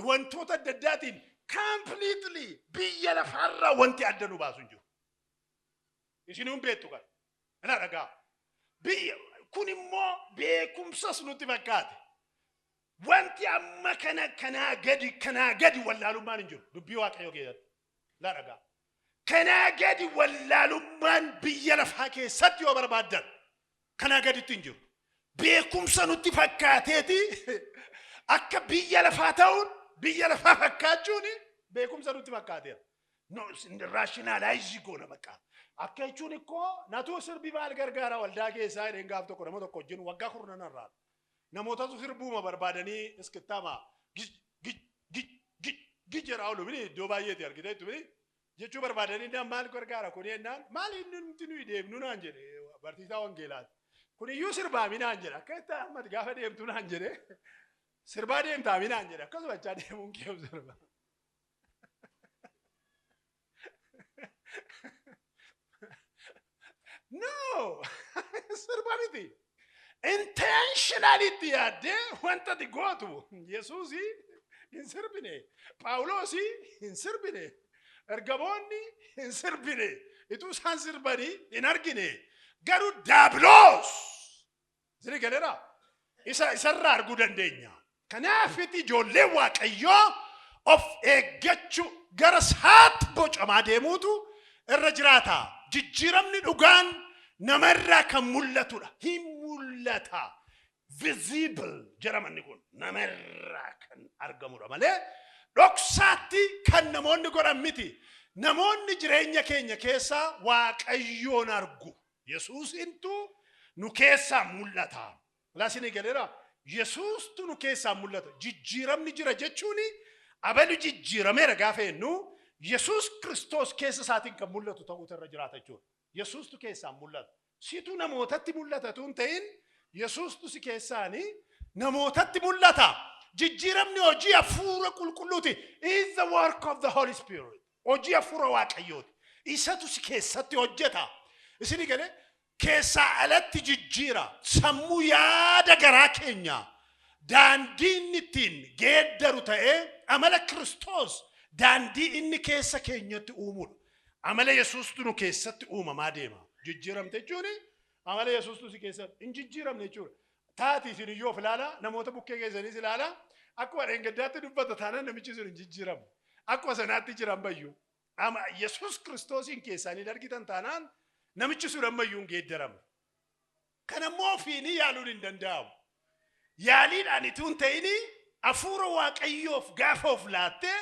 wantoota adda addaatiin completely biyya lafaarraa wanti adda nu baasu hin jiru. Isinuun beektu kan. Ana dhagaa. Biyya kun immoo beekumsas nutti fakkaate. Wanti amma kanaa gadi wallaalummaan hin jiru. Dubbii Waaqayyoo keessatti. Laa dhagaa. Kanaa gadi wallaalummaan biyya lafaa keessatti yoo barbaaddan kanaa gaditti hin jiru. Beekumsa nutti fakkaateeti akka biyya lafaa ta'uun biyya lafaa fakkaachuun beekumsa nutti fakkaateera. No, rationalize goona bakka. Akka jechuun ikkoo natuu sirbi maal gargaara waldaa keessaa jedheen gaaf tokko nama tokko wajjin waggaa kurnanarraa. Namootatu sirbuuma barbaadanii iskittama jedha oolu bini iddoo baay'eetti argiteettu bini jechuu barbaadanii maal gargaara kun jennaan maal inni nuti nuyi deemnu naan jedhe barsiisaa wangeelaati. Kun iyyuu sirbaami naan jedhe akka itti ammati gaafa deemtu naan jedhe sirbaa deemtaami naan jedhe akkasuma achaa deemuun keewu sirba. No, sirbamiti. Intentionality yaadde wanta di gootu. Yesuusi hin sirbine. Paawulosi hin sirbine. Ergamoonni hin sirbine. Ituu isaan sirbanii hin argine. Garuu daabiloos. Sini galeera. Isarraa arguu dandeenya. Kanaafiti ijoollee Waaqayyoo of eeggachuu gara isaatti bocamaa deemuutu irra jiraata. Jijjiiramni dhugaan namarraa kan mul'atudha. Hin mul'ata. Visible jedhamanni kun namarraa kan argamudha malee dhoksaatti kan namoonni godhan miti. Namoonni jireenya keenya keessaa Waaqayyoon argu. Yesuusintu nu keessaa mul'ata. Laasini galeera. Yesuustu nu keessaa mul'ata. Jijjiiramni jira jechuuni abalu jijjiirameera gaafa jennu Yesuus Kiristoos keessa isaatiin kan mul'atu ta'uutu irra jiraata jechuudha. Yesuustu keessaan mul'ata. Situ namootatti mul'ata tun ta'in Yesuustu si keessaanii namootatti mul'ata. Jijjiiramni hojii hafuura qulqulluuti. Is the work of the Holy Spirit. Hojii hafuura Waaqayyooti. Isatu si keessatti hojjeta. Isini galee keessaa alatti jijjiira. Sammuu yaada garaa keenya daandiin ittiin geeddaru ta'ee amala Kiristoos daandii inni keessa keenyatti uumudha. Amala Yesuustu nu keessatti uumamaa deema. Jijjiiramte jechuun amala Yesuustu si keessatti hin jijjiiramne jechuudha. Taati isin iyyuu of ilaala namoota bukkee keessanis ilaala akkuma dheengaddaatti dubbata taanaan namichi sun hin jijjiiramu. Akkuma sanaatti jiran bayyuu. Ama Yesuus Kiristoosiin keessaanii argitan taanaan namichi sun ammayyuu hin geeddaramu. Kana immoo ofiinii yaaluun hin danda'amu. Yaaliidhaan ituu hin ta'ini hafuura Waaqayyoof gaafa of laattee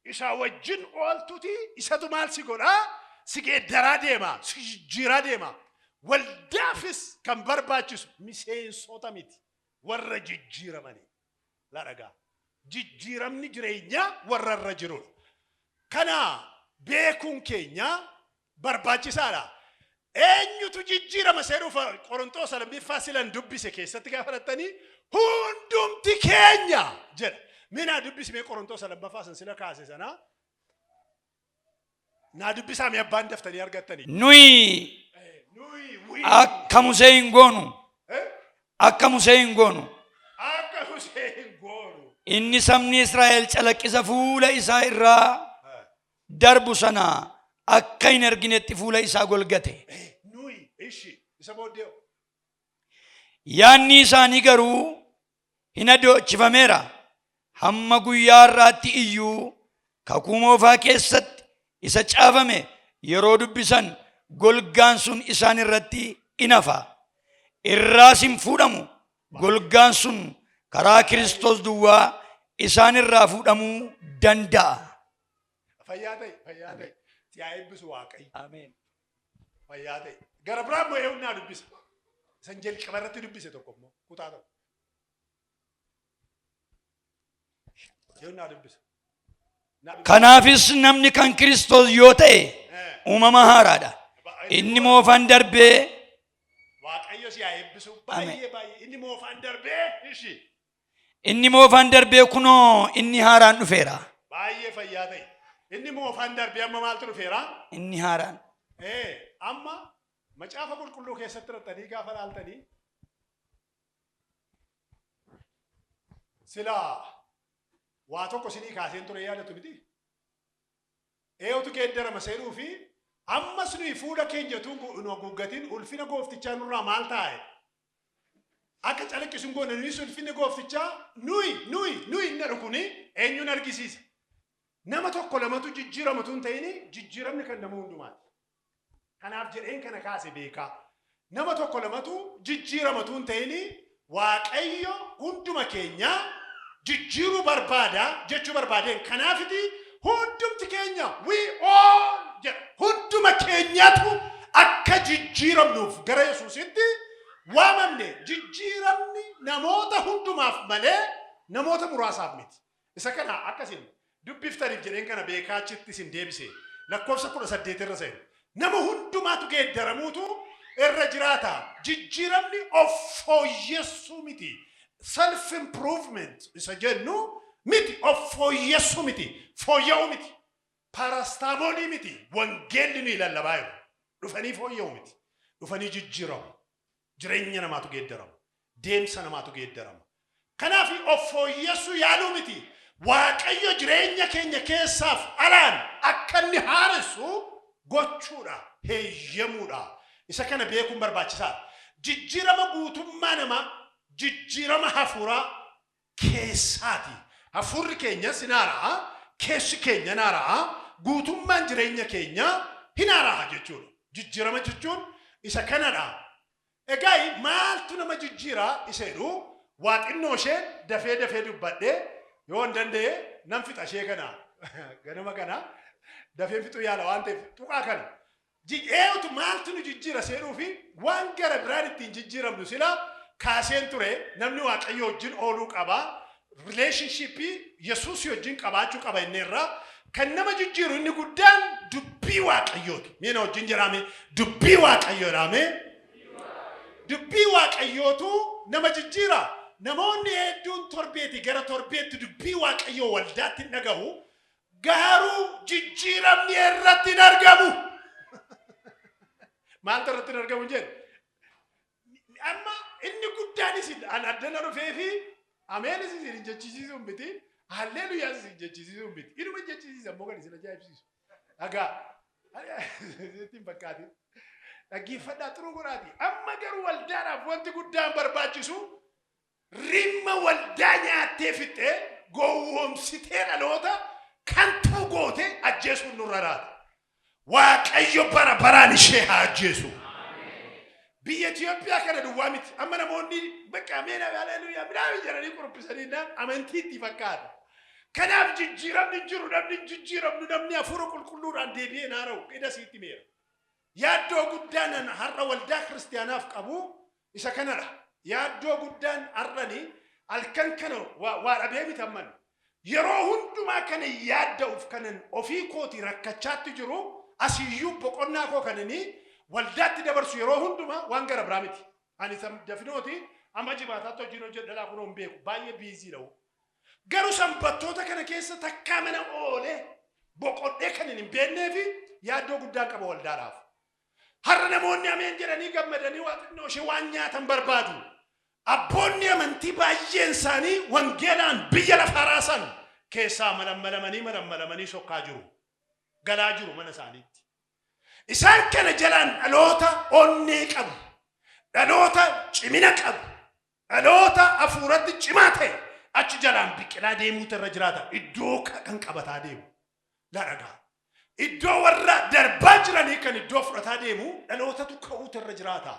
isa wajjin ooltuti isatu maal si godhaa si geeddaraa deema si jijjiiraa deema. Waldaafis kan barbaachisu miseensota miti warra jijjiiramanii. Laadhagaa jijjiiramni jireenyaa warra irra jirudha. Kana beekuun keenya barbaachisaadha. Eenyutu jijjiirama seeruuf Qorontoos lammiffaa silan dubbise keessatti gaafa fudhattanii hundumti keenya jedha. Mina dubbisime Qorontoos lammaffaa san sila kaase sana. Na dubbisaa mi abbaan daftanii argattanii. Nuyi akka Museen goonu. Akka Museen goonu. Akka Museen goonu. inni sabni Israa'el calaqqisa fuula isaa irraa darbu sana akka hin arginetti fuula isaa golgate. Nuyi ishi isa booddee Yaanni isaanii garuu hin adoochifameera. Hamma guyyaa har'aatti iyyuu kakuu moofaa keessatti isa caafame yeroo dubbisan golgaan sun isaan irratti inafa. Irraas hin fuudhamu. Golgaan sun karaa Kiristoos duwwaa isaan irraa fuudhamuu danda'a. fayyaa ta'e si haa eebbisu Waaqayyo. Ameen. Fayyaa ta'e gara biraan moo eewnaa dubbisa. San jalqaba irratti dubbise tokko immoo kutaa tokko. Eewnaa dubbisa. Kanaafis namni kan Kiristoos yoo ta'e uumama haaraadha. Inni moofaan darbee Waaqayyo si haa eebbisu baay'ee inni moofaan darbee ishi. Inni moofaan darbee kunoo inni haaraan dhufeera. Baay'ee fayyaa ta'e. Inni moofaan darbee amma maaltu dhufeera? Inni haaraan. Amma macaafa qulqulluu keessatti rattanii gaafa laaltanii sila waa tokko sinii kaaseen ture yaadatu miti. Eeyotu geeddarama seenuu fi ammas nuyi fuula keenyatu nu haguuggatiin ulfina gooftichaa nurraa maal taa'e? Akka calaqqisuun goone nuyi ulfinni gooftichaa nuyi inni dhukuni eenyuun argisiisa? Nama tokko lamatu jijjiiramatu hin ta'ini jijjiiramni kan nama hundumaati. Kanaaf jedheen kana kaase beekaa. Nama tokko lamatu jijjiiramatu hin ta'ini Waaqayyo hunduma keenya jijjiiruu barbaada jechuu barbaadeen kanaafiti hundumti keenya we all jedha hunduma keenyatu akka jijjiiramnuuf gara Yesuusitti waamamne. Jijjiiramni namoota hundumaaf malee namoota muraasaaf miti. Isa kana akkasiin dubbiftaniif jedheen kana beekaa achitti isin deebise lakkoofsa 18 irra seenu. Nama hundumaatu geeddaramuutu irra jiraata. Jijjiiramni of fooyyessuu miti. Self improvement isa jennu miti of fooyyessuu miti. Fooyya'uu miti. Parastaamoolii miti. Wangeelli nuyi lallabaa jiru. Dhufanii fooyya'uu miti. Dhufanii jijjiiramu. Jireenya namaatu geeddaramu. Deemsa namaatu geeddaramu. Kanaaf of fooyyessuu yaaluu miti. Waaqayyo jireenya keenya keessaaf alaan akka inni haaressu gochuudha, heeyyamuudha. Isa kana beekuun barbaachisaadha. Jijjiirama guutummaa namaa, jijjiirama hafuuraa keessaati. Hafuurri keenya sinaaraa, keessi keenya naaraa, guutummaan jireenya keenya hinaaraa jechuudha. Jijjiirama jechuun isa kanadha. Egaa maaltu nama jijjiiraa isa jedhu waa xinnoo ishee dafee dubbadhee yoo hin danda'e nan fixa ishee kana ganama kana dafee fixuu yaala waan ta'eef tuqaa kana. Eeyotu maaltu nu jijjiira seeruu fi waan gara biraan ittiin jijjiiramnu sila kaaseen ture namni Waaqayyo wajjin ooluu qaba. Relationshipii Yesuus wajjin qabaachuu qaba inni irraa. Kan nama jijjiiru inni guddaan dubbii Waaqayyooti. Miina wajjin jedhame dubbii Waaqayyo jedhame. Dubbii Waaqayyootu nama jijjiira. Namoonni hedduun torbeeti gara torbeetti dubbii Waaqayyoo waldaatti hin dhagahu. Garuu jijjiiramni irratti hin argamu. Maaltu irratti hin argamu jedhu? Amma inni guddaan isin addana dhufee fi ameen isin jechisiisuu miti. Halleluuyaa isin jechisiisuu miti. Inuma jechisiisa immoo kan isin ajaa'ibsiisu. Dhagaa. Ittiin fakkaatin. Dhaggeeffadhaa xuruu godhaati. Amma garuu waldaadhaaf wanti guddaan barbaachisu rimma waldaa nyaattee fixee gowwoomsitee dhaloota kan ta'u goote ajjeesuun nurra raata. Waaqayyo bara baraan ishee haa ajjeesu. Biyya Itoophiyaa kana duwwaa miti. Amma namoonni bakka ameena haleluuyaa midhaan jedhanii quruphisanii amantii itti fakkaata. Kanaaf jijjiiramni jiru namni jijjiiramnu namni hafuura qulqulluudhaan deebi'ee naara'u qida sitti meera. Yaaddoo guddaan har'a waldaa kiristaanaaf qabu isa kanadha. Yaaddoo guddaan har'ani halkan kana waa dhabee miti amman. Yeroo hundumaa kana yaadda'uuf kanan ofii kooti rakkachaatti jiru asiyyuu boqonnaa koo kananii waldaatti dabarsu yeroo hundumaa waan gara biraa miti. Ani dafinooti amma jimaataatti hojii hojjedhalaa kun hin beeku baay'ee biizii dha'u. Garuu sanbattoota kana keessa takkaa mana oolee boqodhee kan hin beeknee fi yaaddoo guddaan qaba waldaadhaaf. Har'a namoonni ameen jedhanii gammadanii waa xinnoo ishee waan nyaatan barbaadu. Abboonni amantii baay'een isaanii wangeelaan biyya lafaa raasan keessaa malammalamanii sokkaa jiru. Galaa jiru mana isaaniitti. Isaan kana jalaan dhaloota onnee qabu. Dhaloota cimina qabu. Dhaloota hafuuratti cimaa ta'e achi jalaan biqilaa deemuutu irra jiraata. Iddoo kan qabataa deemu. Laadhagaa. Iddoo warra darbaa jiranii kan iddoo fudhataa deemu dhalootatu ka'uutu irra jiraata.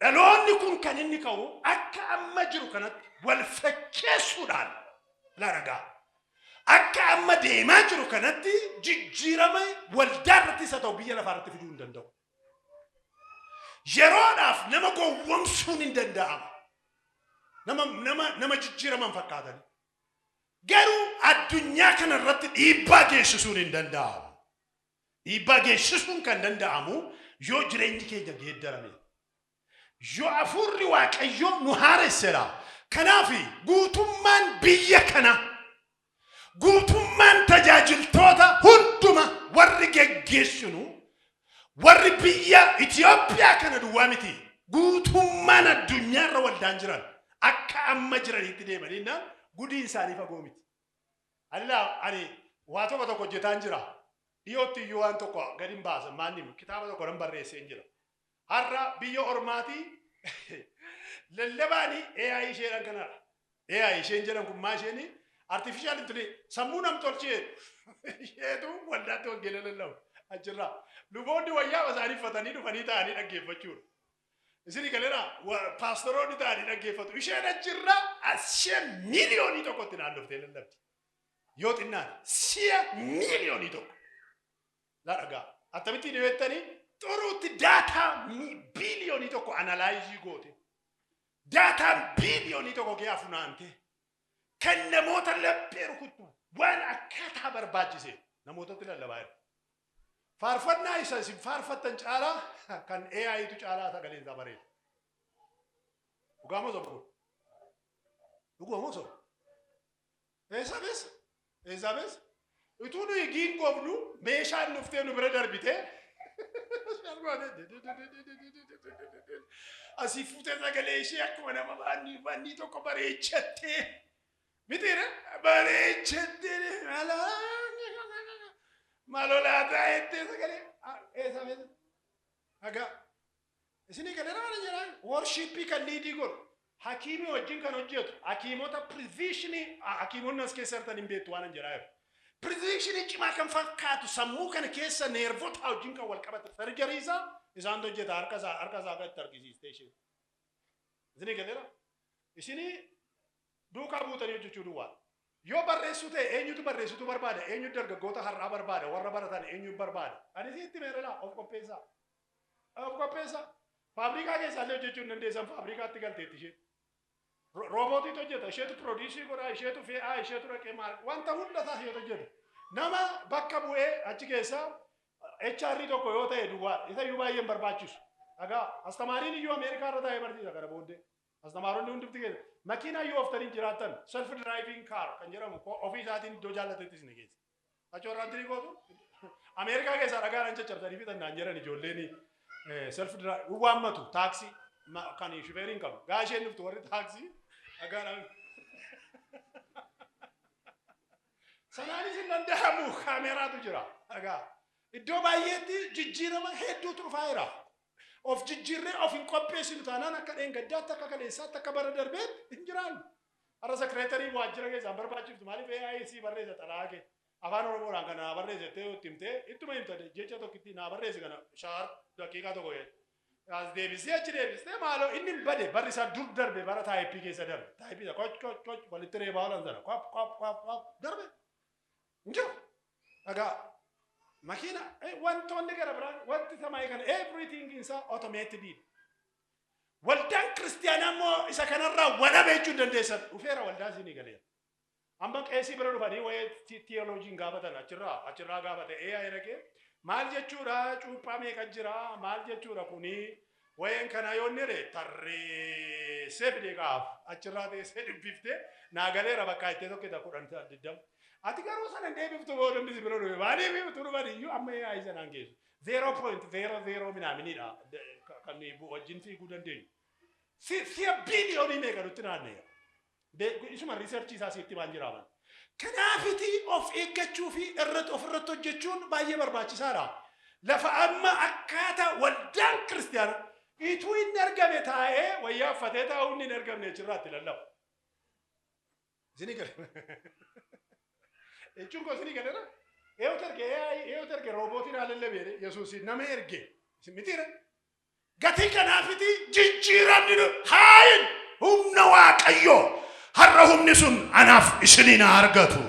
Dhaloonni kun kan inni ka'u akka amma jiru kanatti wal fakkeessuudhaan laadhagaa. Akka amma deemaa jiru kanatti jijjiirama waldaa irratti isa ta'u biyya lafaa irratti fiduu hin danda'u. Yeroodhaaf nama gowwomsuun hin danda'ama. Nama jijjiiraman fakkaatan. Garuu addunyaa kana irratti dhiibbaa geessisuun hin danda'amu. Dhiibbaa geessisuun kan danda'amu yoo jireenyi keenya geeddarame. Yoo hafuurri Waaqayyoo nu haaresseera. Kanaaf guutummaan biyya kana guutummaan tajaajiltoota hunduma warri geggeessinu warri biyya Itoophiyaa kana duwwaa miti. Guutummaan addunyaa irra waldaan jiran akka amma jiranitti deemaniina gudiin isaanii fagoo miti. Ani waa tokko hojjetaan jira. Dhiyootti iyyuu waan tokko gadi hin baasan maanni kitaaba tokko nan barreessee jira. Har'a biyya ormaatii lallabaanii AI isheedhaan kanadha. AI isheen jedhan kun maa isheeni artificial intelligence sammuu namtolchee isheetu waldaatti wangeela lallabu achirraa luboonni wayyaa isaanii uffatanii dhufanii ta'anii dhaggeeffachuudha. Isin galeera paastoroonni ta'anii dhaggeeffatu. Isheen achirraa ashee miliyoonii tokkotti naannoftee lallabdi. Yoo xinnaan si'a miliyoonii tokko. Laadhagaa attamitti dhiyeettanii xuruutti daataa biliyoonii tokko analaayizii goote. Daataan biliyoonii tokko ga'aa funaante. Kan namoota laphee rukuttu waan akkaataa barbaachise namootatti lallabaa jiru. Faarfannaa isa isin faarfattan caalaa kan AItu caalaa sagaleen isaa bareeda. Dhugaamo sobbo. Dhugaamo sobbo. Eessa beessa? Eessa beessa? Utuu nuyi giingoofnu meeshaan nuftee nu bira darbitee asii fuutee sagalee ishee akkuma nama baannii tokko bareechattee mitiire bareechattee malolaataa jettee sagalee eessa beessa? Hagaa isinii galeera mana jedhaan worshippii kan liidii godhu hakiimii wajjin kan hojjetu hakiimota provisionii hakiimonni as keessa hirtan hin beektu waan hin jedhaa jiru. Provisionii cimaa kan fakkaatu sammuu kana keessa neervota wajjin kan wal qabate sarjarii isaa isaan hojjeta harka isaa gadi argisiistee ishee. Isinii galeera isinii duukaa buutanii hojjechuu duwwaa. Yoo barreessuu ta'e eenyutu barreessitu barbaada? Eenyutu dargaggoota har'aa barbaada? Warra baratan eenyutu barbaada? Ani sitti meerela of qopheessaa. Of qopheessaa. Faabrikaa keessaallee hojjechuu hin dandeessan faabrikaatti galteetti ishee. Roobootiitu hojjeta. Isheetu piroodiisii godhaa, isheetu fe'aa, isheetu dhaqee maal wanta hundasaa isheetu hojjeta. Nama bakka bu'ee achi keessaa HR tokko yoo ta'e duwwaa isa iyyuu baay'een barbaachisu. Dhagaa astamaariin iyyuu Ameerikaa irra taa'ee barsiisa kana booddee. Astamaaronni hundumti keessa. Makiinaa yoo oftanii jiraattan self driving car kan jedhamu ofii isaatiin iddoo jaallateettis ni geessa. Achi warraan tirii gootu Ameerikaa keessaa dhagaadhaan caccabsanii fixannaan jedhan ijoolleen self driving waammatu taaksii kan shufeeriin qabu. Gaasheen dhuftu warri taaksii dhagaadhaan. Sanaanis hin danda'amu kaameraatu jira. Dhagaa. Iddoo baay'eetti jijjiirama hedduutu dhufaa jira. Of jijjiirree of hin qopheessinu taanaan akka dheengaddaatti akka kaleessaatti akka bara darbeetti hin jiraannu. Har'a sekreetarii waajjira keessaan barbaachiftu maaliif AIC barreessa xalaa kee afaan Oromoodhaan kana barreessitee itti himtee ittuma himta jecha tokkitti naa barreessi kana shaar daqiiqaa tokko as deebisee achi deebistee maaloo inni hin bade barri isaa dur darbe bara taayippii keessa darbe taayippii koch walitti reebaa oolan sana kop darbe hin jiru. Dhagaa makina wantoonni gara biraan wanti samaayii kana everything isaa automated. Waldaan kiristiyaanaa immoo isa kanarraa wadhabe jechuun dandeessan dhufeera waldaa isinii galeera. Amma qeesii bira dhufanii wayii teoloojiin gaafatan achirraa gaafate AI dhaqee maal jechuudha cuuphaa meeqa jira maal jechuudha kuni wayiin kana yoonnire tarreessee fidee gaaf achirraa teessee dubbiftee naa galeera bakka ittee tokkita 10 ati garuu sana deebiftu booda ndisi bira dhufe maaliif biftu dhufan iyyuu amma AI sanaan geessu 0.00 minaaminidha kan wajjin fiiguu dandeenyu. si biliyoonii meeqa nutti naannee. Isuma riisarchii isaa sitti maal jiraaman. Kanaafiti of eeggachuu fi ofirratti hojjechuun baay'ee barbaachisaadha. Lafa amma akkaataa waldaan kiristaanaa ituu hin argame taa'ee wayyaa uffatee taa'uun hin argamne achirraatti lallaba. Isinii gale. Jechuun koo isinii galeera. Eeyyuu erge roobootiin haalalla beere Yesuusiin nama erge. Isin mitiire. Gatii kanaafiti jijjiiramni haayin humna Waaqayyoo. Har'a humni sun anaaf isiniin argatu.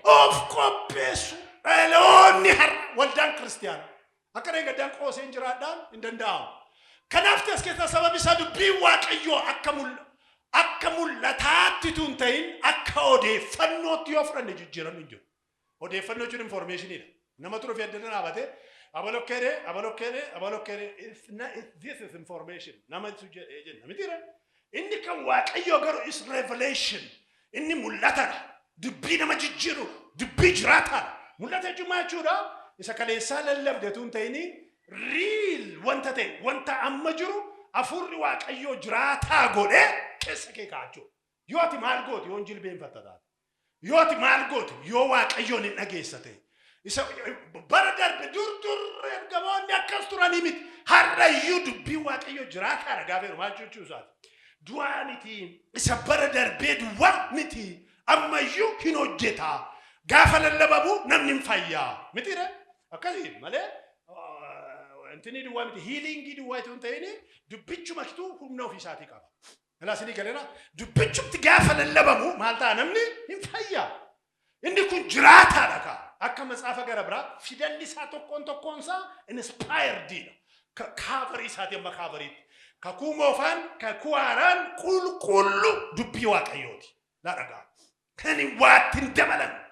Of qopheessu. Dhaloonni har'a waldaan kiristaanaa. Akka reegaddaan qooseen jiraadhaan hin danda'amu. Kanaaf keessatti sababi isaa dubbiin Waaqayyoo akka mul'ataatti tun ta'in akka odeeffannootti yoo fudhanne jijjiiramni hin jiru. Odeeffannoo jechuun informationidha. Nama ture fi addana dhaabate abalokkeedhe. This is information. Nama jenna mitiira. Inni kan Waaqayyoo garuu is revelation. Inni mul'atadha. Dubbii nama jijjiiru. Dubbii jiraataadha. Mul'ata jechuudha. Isa kaleessaa lallabdeetu hin ta'ini real wanta ta'e wanta amma jiru afurri Waaqayyoo jiraataa godhee keessa kee kaa'achuu. Yoo ati maal gooti yoo jilbeenfatta taate. Yoo ati maal gooti yoo Waaqayyoon hin dhageessate. Isa bara darbe dur ergamoonni akkas turanii miti. Har'ayyuu dubbii Waaqayyoo jiraataadha gaafa maal jechuu isaati. Du'aa miti. Isa bara darbee duwwaa miti. Ammayyuu hin hojjeta. Gaafa lallabamu namni hin fayyaa. Mitiire? Akkasii malee intini duwwaa miti. Hiilingii duwwaa itoo hin ta'ini dubbichuma kituu humna ofiisaatii qaba. Ilaasinii galeera. Dubbichumti gaafa lallabamu maal ta'a namni hin fayyaa. Inni kun jiraataadha kaa. Akka matsaafa gara biraa fidalli isaa tokkoon isaa inspiredidha. Kaabarii isaati amma kaabariitti. Kakuu moofaan kakuu haaraan qulqullu dubbii Waaqayyooti. Laadhagaa. Kan waatti hin dabalan.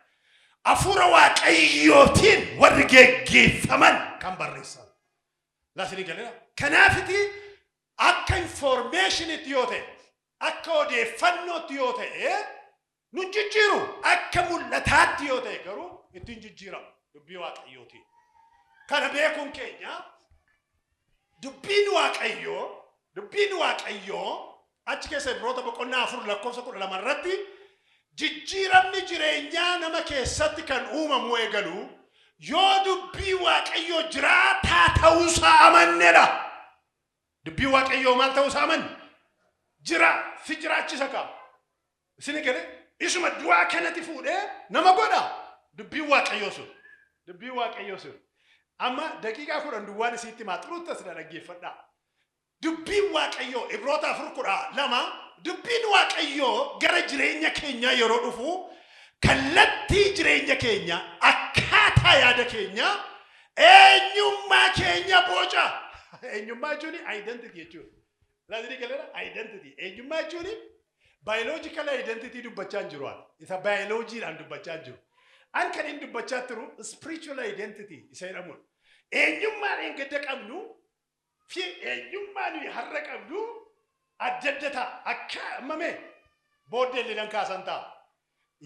Afuura Waaqayyootiin warri geggeeffaman kan barreessan. Laasinii galeera. Kanaafiti akka informationitti yoo ta'e akka odeeffannootti yoo ta'e nu jijjiiru akka mul'ataatti yoo ta'e garuu ittiin jijjiiramu dubbii Waaqayyootiin. Kana beekuun keenya dubbiin Waaqayyoo achi keessa Ibroota boqonnaa 4 lakkoofsa 12 irratti jijjiiramni jireenyaa nama keessatti kan uumamu eegalu yoo dubbii Waaqayyoo jiraataa ta'uusaa amannedha. Dubbii Waaqayyoo maal ta'uusaa amanne? Si jiraachisa qaba. Isin gale isuma du'aa kanatti fuudhee nama godha. Dubbii Waaqayyoo sun. Amma daqiiqaa 10 duwwaan isiitti maaxiruutti as dhaggeeffadhaa. Dubbiin Waaqayyoo Ibroota 4:2 dubbiin Waaqayyoo gara jireenya keenya yeroo dhufu kallattii jireenya keenya akkaataa yaada keenya eenyummaa keenya boca. Eenyummaa jechuun identity jechuudha. Laazinii galeera identity. Eenyummaa jechuun biological identity dubbachaa hin jiru. Isa biologiidhaan dubbachaa jiru. An kan inni dubbachaa jiru spiritual identity isa jedhamudha. Eenyummaan eeggadda qabnu fi eenyummaan har'a qabnu adda adda ta'a. Akka ammame booddee lilan kaasan ta'a.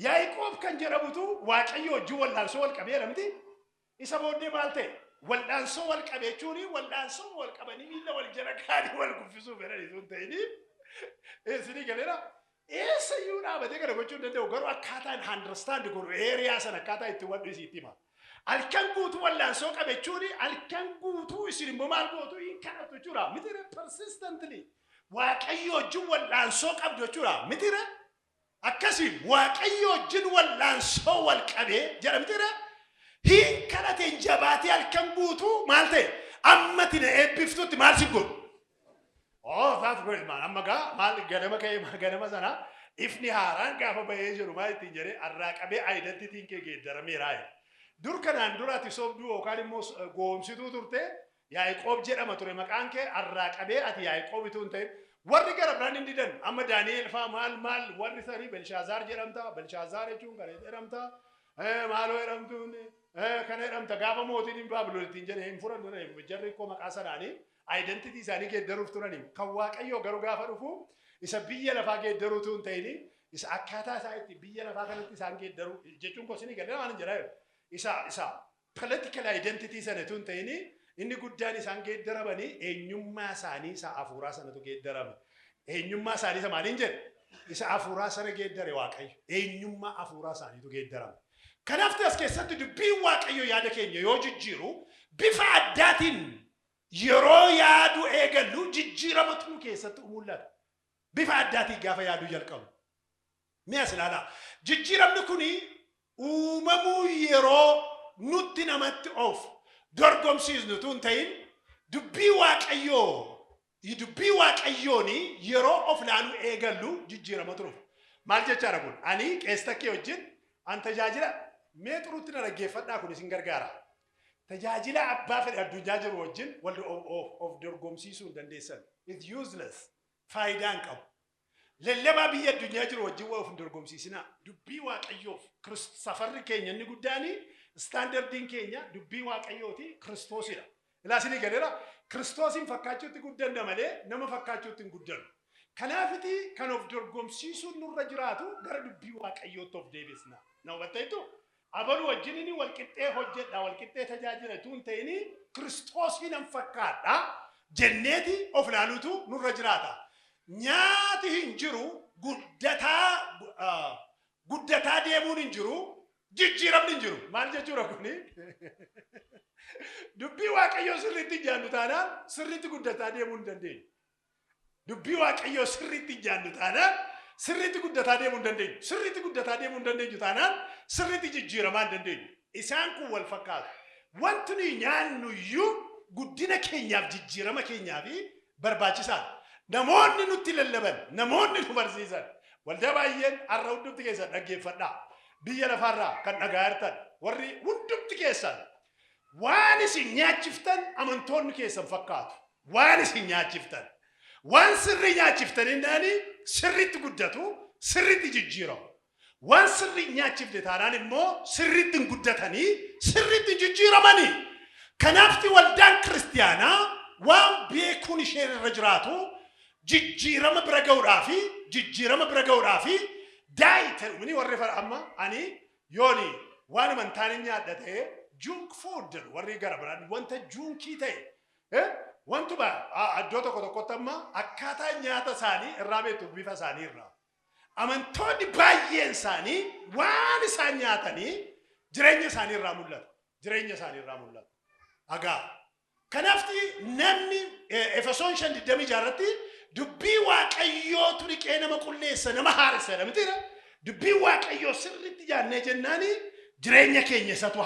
Yaaqoob kan jedhamutu Waaqayyoo wajjin waldaansoo wal qabee jedhamti. Isa booddee maal ta'e? Waldaansoo wal qabee jechuun waldaansoo wal qabanii miila wal jala kaanii wal kuffisuu fedhan sun ta'ini. Isinii galeera. Eessayyuu dhaabatee kana gochuu hin danda'u garuu akkaataan understand godhu eeriyaa sana akkaataa itti wadhu isiitti hima. Halkan guutuu waldaansoo qabe jechuun halkan guutuu isin immoo maal gootu hin kadhatu jechuudha. Mitire persistently Waaqayyoo wajjin waldaansoo qabdu jechuudha. Mitire akkasii Waaqayyoo wajjin waldaansoo wal qabee jedha mitire hin kadhateen jabaatee halkan guutuu maal ta'e ammati na eebbiftutti maal si godhu. Oh, that's great man. Amma gaa maal ganama sana ifni haaraan gaafa bahee jiru maal ittiin jedhee arraaqamee identitiin kee geeddarameera. Dur kanaan duraati sobduu yookaan immoo goomsituu turte Yaaqoob jedhama ture maqaan kee arraaqamee ati Yaaqoob itoo hin ta'in warri gara biraan hin didan amma Daani'eel faa maal warri sanii Belshaazaar jedhamta. Belshaazaar jechuun kana jedhamta. Maaloo jedhamtuun kana jedhamta gaafa mootiin hin Baabiloon ittiin jedhee hin furan jarri koo maqaa sanaanii identity isaanii geeddaruuf turanii kan Waaqayyoo garuu gaafa dhufu isa biyya lafaa geeddaruutu hin ta'ini isa akkaataa isaa itti biyya lafaa kanatti isaan geeddaru jechuun kosinii galee waan jedhaa isa political identity sanatu hin ta'ini inni guddaan isaan geeddaramanii eenyummaa isaanii isa hafuuraa sanatu geeddarame eenyummaa isaanii isa maaliin jedhe isa afuuraa sana geeddare waaqayyo eenyummaa afuuraa isaaniitu geeddarame. Kanaaf as keessatti dubbiin waaqayyo yaada keenya yoo jijjiiru bifa addaatiin yeroo yaadu eegallu jijjiiramatu keessatti mul'ata. Bifa addaatiin gaafa yaaduu jalqabu. Mi'a silaalaa jijjiiramni kuni uumamuu yeroo nutti namatti of dorgomsiisnu tun ta'in dubbii waaqayyooni yeroo of laalu eegallu jijjiirama turuuf. Maal jechaadha kun? Ani qeesta kee wajjin an tajaajila mee xuruutti na dhaggeeffadhaa kun isin gargaara. Tajaajila abbaa fedhe addunyaa jiru wajjin wal of dorgomsiisuu hin dandeessan. It's useless. Faayidaan qabu. Lallabaa biyya addunyaa jiru wajjin wal of dorgomsiisina. Dubbii waaqayyoof safarri keenya inni guddaani standardiin keenya dubbii waaqayyooti Kiristoosidha. Ilaasini galeera Kiristoosin fakkaachuutti guddanna malee nama fakkaachuutti hin guddannu. Kanaafiti kan of dorgomsiisuun nurra jiraatu gara dubbii waaqayyootti of deebisna. Na hubatteetu abalu wajjinini wal qixxee hojjedha wal qixxee tajaajila tun ta'ini Kiristoosin hin fakkaadha jenneeti of laaluutu nurra jiraata. Nyaati hin jiru guddataa deemuun hin jiru jijjiiramni hin jiru. Maal jechuudha kuni? Dubbii waaqayyoo sirriitti jaannu taanaan sirriitti guddataa deemuu hin dandeenyu. Dubbii waaqayyoo sirriitti jaannu taanaan sirriitti guddataa deemuu hin dandeenyu. Sirriitti guddataa deemuu hin dandeenyu taanaan sirriitti jijjiiramaa hin dandeenyu. Isaan kun wal fakkaatu. Wanti nuyi nyaannu iyyuu guddina keenyaaf jijjiirama keenyaaf barbaachisaadha. Namoonni nutti lallaban, namoonni nu barsiisan waldaa baay'een har'a hundumti keessan dhaggeeffadhaa. Biyya lafaarraa kan dhagaa jirtan warri hundumti keessan waan isin nyaachiftan amantoonni keessan fakkaatu. Waan isin nyaachiftan waan sirrii nyaachiftan innaani sirriitti guddatu sirriitti jijjiiramu. Waan sirrii nyaachifte taanaan immoo sirriitti hin guddatanii sirriitti jijjiiramanii. Kanaafti waldaan kiristiyaanaa waan beekuun isheen irra jiraatu jijjiirama bira ga'uudhaafi daayita mini warri amma ani yooni waan amantaan nyaadha ta'e junk food warri gara biraan wanta junkii ta'e wantuma iddoo tokko tokkotti amma akkaataa nyaata isaanii irraa beektu bifa isaanii irraa. Amantoonni baay'een isaanii waan isaan nyaatanii jireenya isaanii irraa mul'ata. Agaa. Kanaafti namni Efesoon 5:26 irratti dubbii waaqayyootu dhiqee nama qulleessa nama haaressa namtira. Dubbii waaqayyoo sirriitti jaannee jennaani jireenya keenya isatu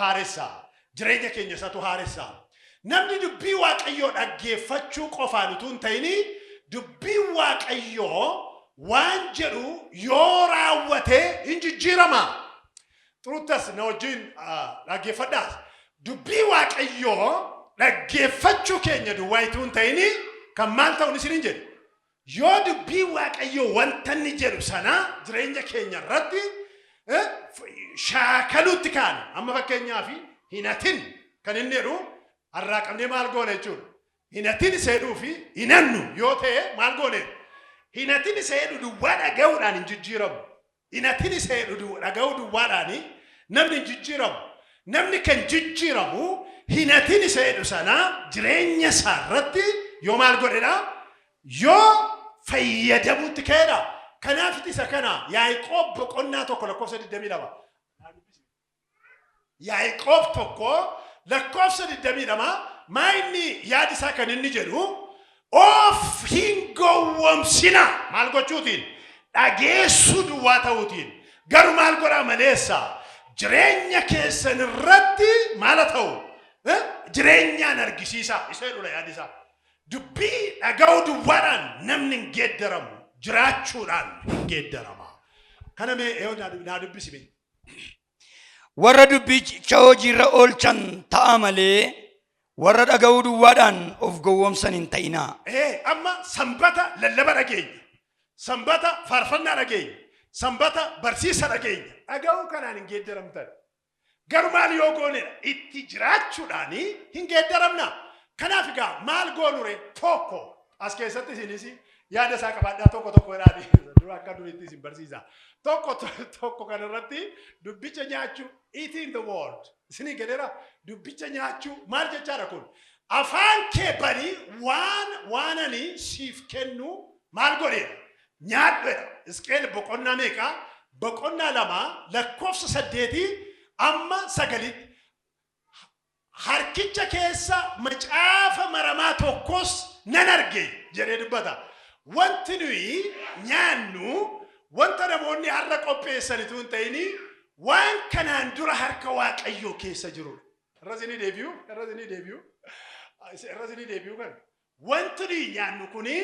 haaressa. Namni dubbii waaqayyoo dhaggeeffachuu qofaan utuu hin ta'ini dubbii waaqayyoo waan jedhu yoo raawwate hin jijjiirama. Xuruttas na wajjin dhaggeeffadhaas. Dubbii waaqayyoo dhaggeeffachuu keenya duwwaa utuu hin ta'ini kan maal ta'uun isin hin jedhu. Yoo dubbii waaqayyoo wanta inni jedhu sana jireenya keenya irratti shaakaluutti kaane amma fakkeenyaaf hinatin kan inni jedhu har'aa qabnee maal goone jechuudha. Hinatin isa jedhuu fi hinannu yoo ta'e maal goone? Hinatin isa jedhu duwwaa dhaga'uudhaan hin jijjiiramu. Hinatin isa jedhu dhaga'uu duwwaadhaan namni hin jijjiiramu. Namni kan jijjiiramu hinatin isa jedhu sana jireenya isaa irratti yoo maal godhedha? Yoo fayyadamuutti ka'edha. Kanaaf isa kana Yaaqoob boqonnaa tokko lakkoofsa 22. Yaaqoob tokko lakkoofsa 22 maa inni yaada isaa kan inni jedhu of hin gowwomsina maal gochuutiin dhageessuu duwwaa ta'uutiin garuu maal godhaa maleessa jireenya keessan irratti maal ta'u jireenyaan argisiisa isa jedhudha yaada isaa. Dubbii dhaga'uu duwwaadhaan namni hin geeddaramu jiraachuudhaan hin geeddarama. Kana mee naa dubbisime. Warra dubbicha hojiirra oolchan ta'a malee warra dhaga'uu duwwaadhaan of gowwomsan hin ta'inaa. Amma sanbata lallaba dhageenya. Sanbata faarfannaa dhageenya. Sanbata barsiisa dhageenya. Dhaga'uu kanaan hin geeddaramtan. Garuu maal yoo goonedha itti jiraachuudhaan hin geeddaramna. Kanaaf egaa maal goonure tokko as keessatti isinis yaada isaa qabaadhaa tokko jedhaani dura akka duriitti isin barsiisa. Tokko kanarratti dubbicha nyaachuu eating the word isinii galeera dubbicha nyaachuu maal jechaadha kun afaan kee banii waan ani siif kennu maal godhe nyaadhe iskeel boqonnaa meeqa boqonnaa lama lakkoofsa 8 amma 9 harkicha keessa macaafa maramaa tokkos nan arge jedhee dubbata wanti nuyi nyaannu wanta namoonni har'a qopheessanitu hin ta'ini waan kanaan dura harka waaqayyoo keessa jiru razini deebi'u kan wanti nuyi nyaannu kuni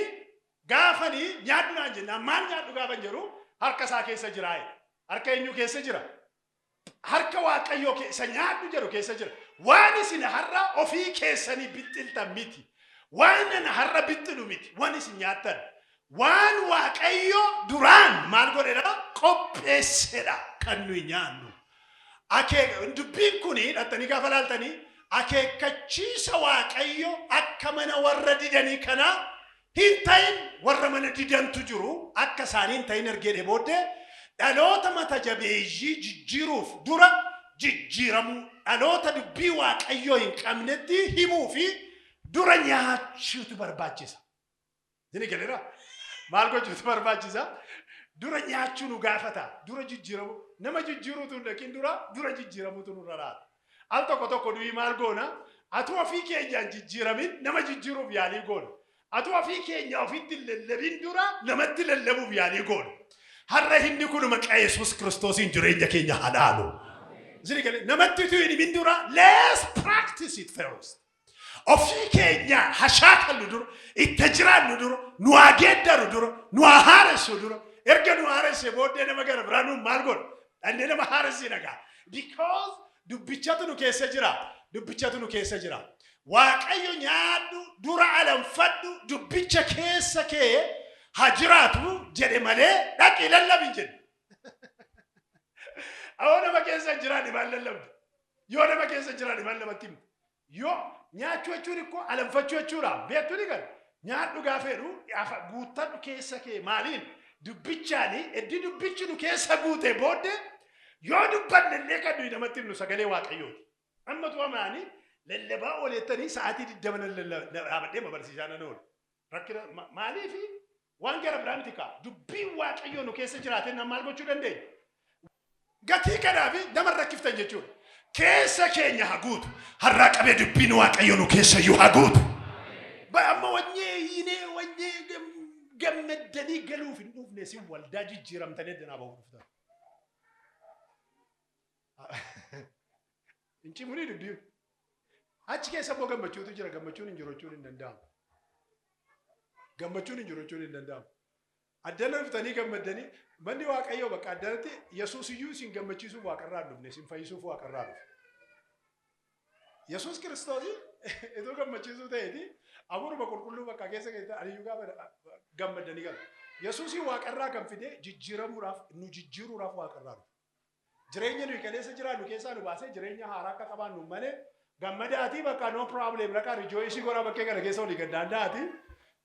gaafani nyaadhu naan jenna maal nyaadhu gaafan jedhu harka isaa keessa jira harka eenyu keessa jira harka waaqayyoo keessa nyaadhu jedhu keessa jira waan isin har'a ofii keessanii bixxiltan miti waan ana har'a bixxilu miti waan isin nyaattan waan waaqayyoo duraan maal godhedha qopheessedha kan nuyi nyaannu dubbiin kuni dhattanii gaafa laaltanii akeekkachiisa waaqayyoo akka mana warra didanii kana hin ta'in warra mana didantu jiru akka isaaniin ta'in argee booddee dhaloota mata jabeeyyii jijjiiruuf dura jijjiiramu dhaloota dubbii waaqayyoo hin qabnetti himuu fi dura nyaachuutu barbaachisa. Dini galeera maal gochuutu barbaachisa dura nyaachuu nu gaafata dura jijjiiramu nama jijjiiruutu hin dhaqiin dura jijjiiramuutu nurra laata. Al tokko nuyi maal goona atu ofii keenyaan jijjiiramin nama jijjiiruuf yaalii goona. Atu ofii keenya ofitti lallabin dura namatti lallabuuf yaalii goona. Har'a hindi kun maqaa Yesuus Kiristoosiin jireenya keenya hadhaalu. Zini gale namatti tu hin dura let's practice it first. Ofii keenya hashaakalu dura itti jiraannu dura nu ageeddaru dura nu haaressu dura erga nu haaresse booddee nama gara biraanu maal godhu dhandee nama haaressi nagaa because dubbichatu nu keessa jira. Waaqayyo nyaadhu dura alanfadhu dubbicha keessa kee hajiraatu jedhe malee dhaqi lallabin jedhe. Awoo nama keessa jiraani maal lallabdu? Yoo nama keessa jiraani maal namatti himu? Yoo nyaachuu jechuun ikkoo alanfachuu jechuudha. Beektu ni gal nyaadhu gaafeedhu guuttadhu keessa kee maaliin dubbichaani eddi dubbichi nu keessa guute booddee yoo dubbanne illee kan nuyi namatti himnu sagalee waaqayyooti. Amma tu'amaani lallabaa oolettanii sa'aatii 20 dhaabadhee barsiisaa nan oolu. Rakkina maaliifi waan gara biraan tika dubbiin waaqayyoo nu keessa jiraateen nama maal gochuu dandeenya? Gatii kanaafi nama rakkiftan jechuudha. Keessa keenya haguutu har'aa qabee dubbiin waaqayyoo nu keessa iyyuu haguutu. Amma wanyee gammaddanii galuuf hin dhufne si waldaa jijjiiramtanii danaa ba'uu dhuftan. Inchi munii dubbiin. Achi keessa immoo gammachuutu jira gammachuun hin jiru jechuun hin danda'amu. Addana dhuftanii gammaddanii manni waaqayyoo bakka addanatti Yesuus iyyuu sin gammachiisuuf waaqarraa dhufne sin fayyisuuf waaqarraa dhufe. Yesuus Kiristoos itoo gammachiisuu ta'eeti abuuruma qulqulluu bakka keessa keessatti aliyyuu gaafa gammaddanii galu. Yesuus waaqarraa kan fide jijjiiruudhaaf waaqarraa dhufe. Jireenya nuyi kaleessa jiraannu keessaa nu baasee jireenya haaraa akka qabaannu malee gammadaatii bakka no problem rakaa rejoice godha bakkee kana keessa olii gaddaandaati.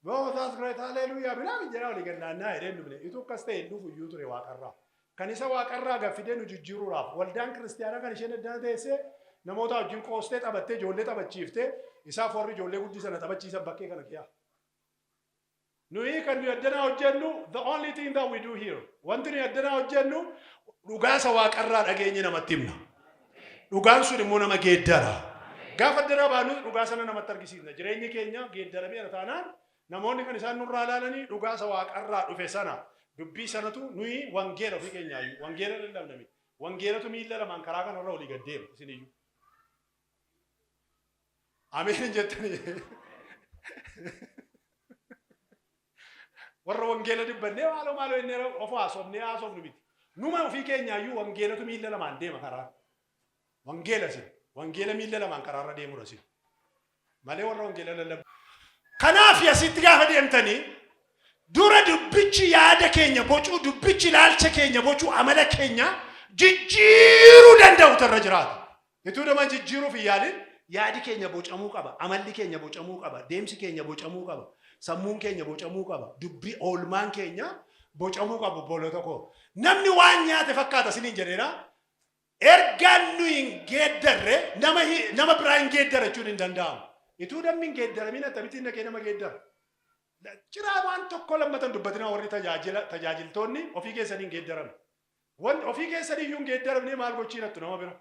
Oh, that's great. Hallelujah. Bilaami jira olii gaddaannaa jedheen dhufne. Ituu akkas ta'e dhufu iyyuu ture waaqarraa. Kan isa waaqarraa gaffidee nu jijjiiruudhaaf waldaan kiristiyaanaa kan isheen addana teessee namoota wajjin qoostee taphattee ijoollee taphachiiftee isaaf warri ijoollee guddii sana taphachiisan bakkee kana kiyaa. Nuyi kan nuyi addana hojjennu the only thing that we do here. Wanti nuyi addana hojjennu dhugaasa waaqarraa dhageenye namatti himna. Dhugaan sun immoo nama geeddara. Gaafa addana baanu dhugaa sana namatti argisiisna. Jireenyi keenya geeddaramee taanaan namoonni kan isaan nurraa ilaalanii dhugaasa waaqarraa dhufe sana dubbii sanatu nuyi wangeela ofii keenyaayyuu wangeela lallabnami. Wangeelatu miilla lamaan karaa kanarra olii gaddeema isiniyyuu. Ameen jettanii. Warra wangeela dubbannee maaloo inni of haasofnu miti. Numa ofii keenyaayyuu wangeelatu miilla lamaan deema karaa. Wangeela miilla lamaan karaarra deemudha sin. Malee warra wangeela lallabdu. Kanaaf asitti gaafa deemtanii dura dubbichi yaada keenya bocuu dubbichi ilaalcha keenya bocuu amala keenya jijjiiruu danda'u tarra jiraata. Ituu nama jijjiiruuf yaalin yaadi keenya bocamuu qaba, amalli keenya bocamuu qaba, deemsi keenya bocamuu qaba, sammuun keenya bocamuu qaba, dubbii oolmaan keenya bocamuu qaba bolota koo. Namni waan nyaate fakkaata siniin jedheera. Ergaan nuyi hin geeddarre nama biraa hin geeddara jechuun hin danda'amu. Ituu namni hin geeddaramin attamitti naqee nama geeddara. Ciraa waan tokko lammatan dubbatina warri tajaajiltoonni ofii keessanii geeddaran. Wan ofii keessanii iyyuu geeddaramne maal gochiinattu nama bira.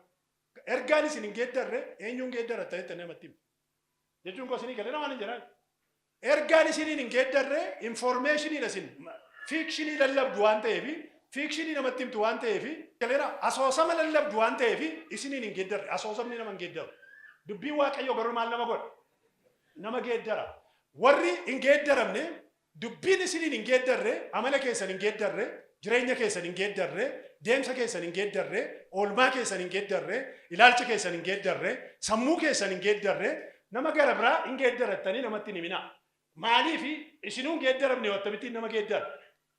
Ergaan isin geeddarre eenyuun geeddara ta'etti namatti hima. Jechuun ko isinii galee nama hin jiraan. Ergaan isiniin geeddarre informationii isin fikshinii lallabdu waan ta'eef fikshinii namatti himtu waan ta'eef galeera asoosama lallabdu waan ta'eef isiniin geeddarre asoosamni nama hin geeddaru. Dubbii Waaqayyoo garuu maal nama godha? Nama geeddara. Warri hin geeddaramne dubbiin isiniin hin geeddarre amala keessan hin geeddarre jireenya keessan hin geeddarre deemsa keessan hin geeddarre oolmaa keessan hin geeddarre ilaalcha keessan hin geeddarre sammuu keessan hin geeddarre nama gara biraa hin geeddarattanii namatti hin himina. Maaliif isinuun geeddaramne yoo tamittiin nama geeddara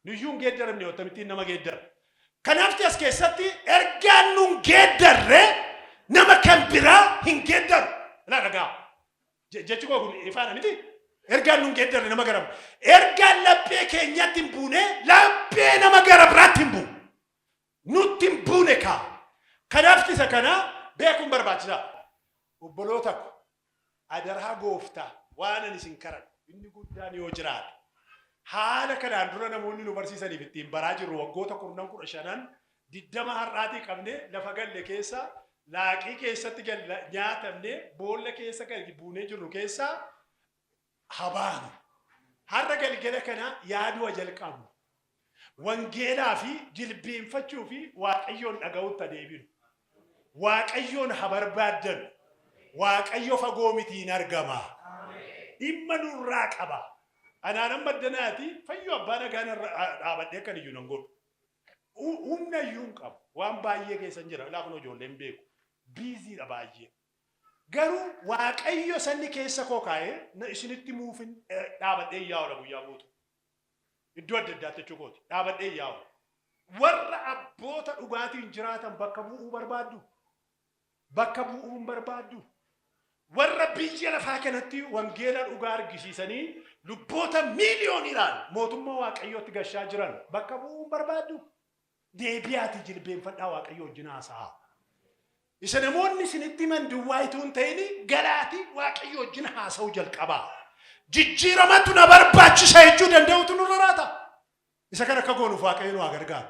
nuyyuun geeddaramne yoo tamittiin nama geeddara. Kanaaf as keessatti ergaan nuun geeddarre nama kan biraa hin geeddaru. Ilaa dhagaa jechi koo kun ifaan miti. Ergaan nuun geeddarre nama gara ergaan laphee keenyatti hin buune laphee nama gara biraatti hin buune. Nutti hin buune kaa. Kanaaf isa kana beekuun barbaachisaa. Obboloota ko adaraa gooftaa waan ani isin kadhadhu inni guddaan yoo jiraatu. Haala kanaan dura namoonni nu barsiisaniif ittiin baraa jirru waggoota 15 20 har'aatii qabne lafa galle keessa laaqii keessatti nyaatamne boolla keessa gadi buunee jirru keessa habaanu. Har'a galgala kana yaaduu jalqabnu. Wangeelaa fi jilbeenfachuu fi Waaqayyoon dhaga'uutti adeeminu. Waaqayyoon habarbaaddan. Waaqayyo fagoo mitiin argama. Dhimma nurraa qaba. Anaanan baddanaati fayyu abbaan agaan dhaabadhee kan iyyuu nan godhu. Humna iyyuu hin qabu. Waan baay'ee keessan jira. Ilaa kun ijoolleen beeku. Biiziidha baay'ee. Garuu Waaqayyo sanni keessa koo kaa'ee isinitti muufin dhaabadhee yaa'udha guyyaa guutuu. Iddoo adda addaatti jechuukooti. Dhaabadhee yaa'u. Warra abboota dhugaatiin jiraatan bakka bu'uu barbaaddu. Bakka bu'uu hin barbaaddu. Warra biyya lafaa kanatti wangeela dhugaa argisiisanii lubboota miiliyooniidhaan mootummaa Waaqayyootti gashaa jiran bakka bu'uu hin barbaaddu. Deebi'aati jilbeenfadhaa Waaqayyoo wajjin haasa'a. Isa namoonni isinitti himan duwwaa ituu hin ta'in galaati Waaqayyoo wajjin haasa'uu jalqabaa. Jijjiiramatu na barbaachisa jechuu danda'utu nurra raata. Isa kana akka goonuuf Waaqayyo nu haa gargaaru.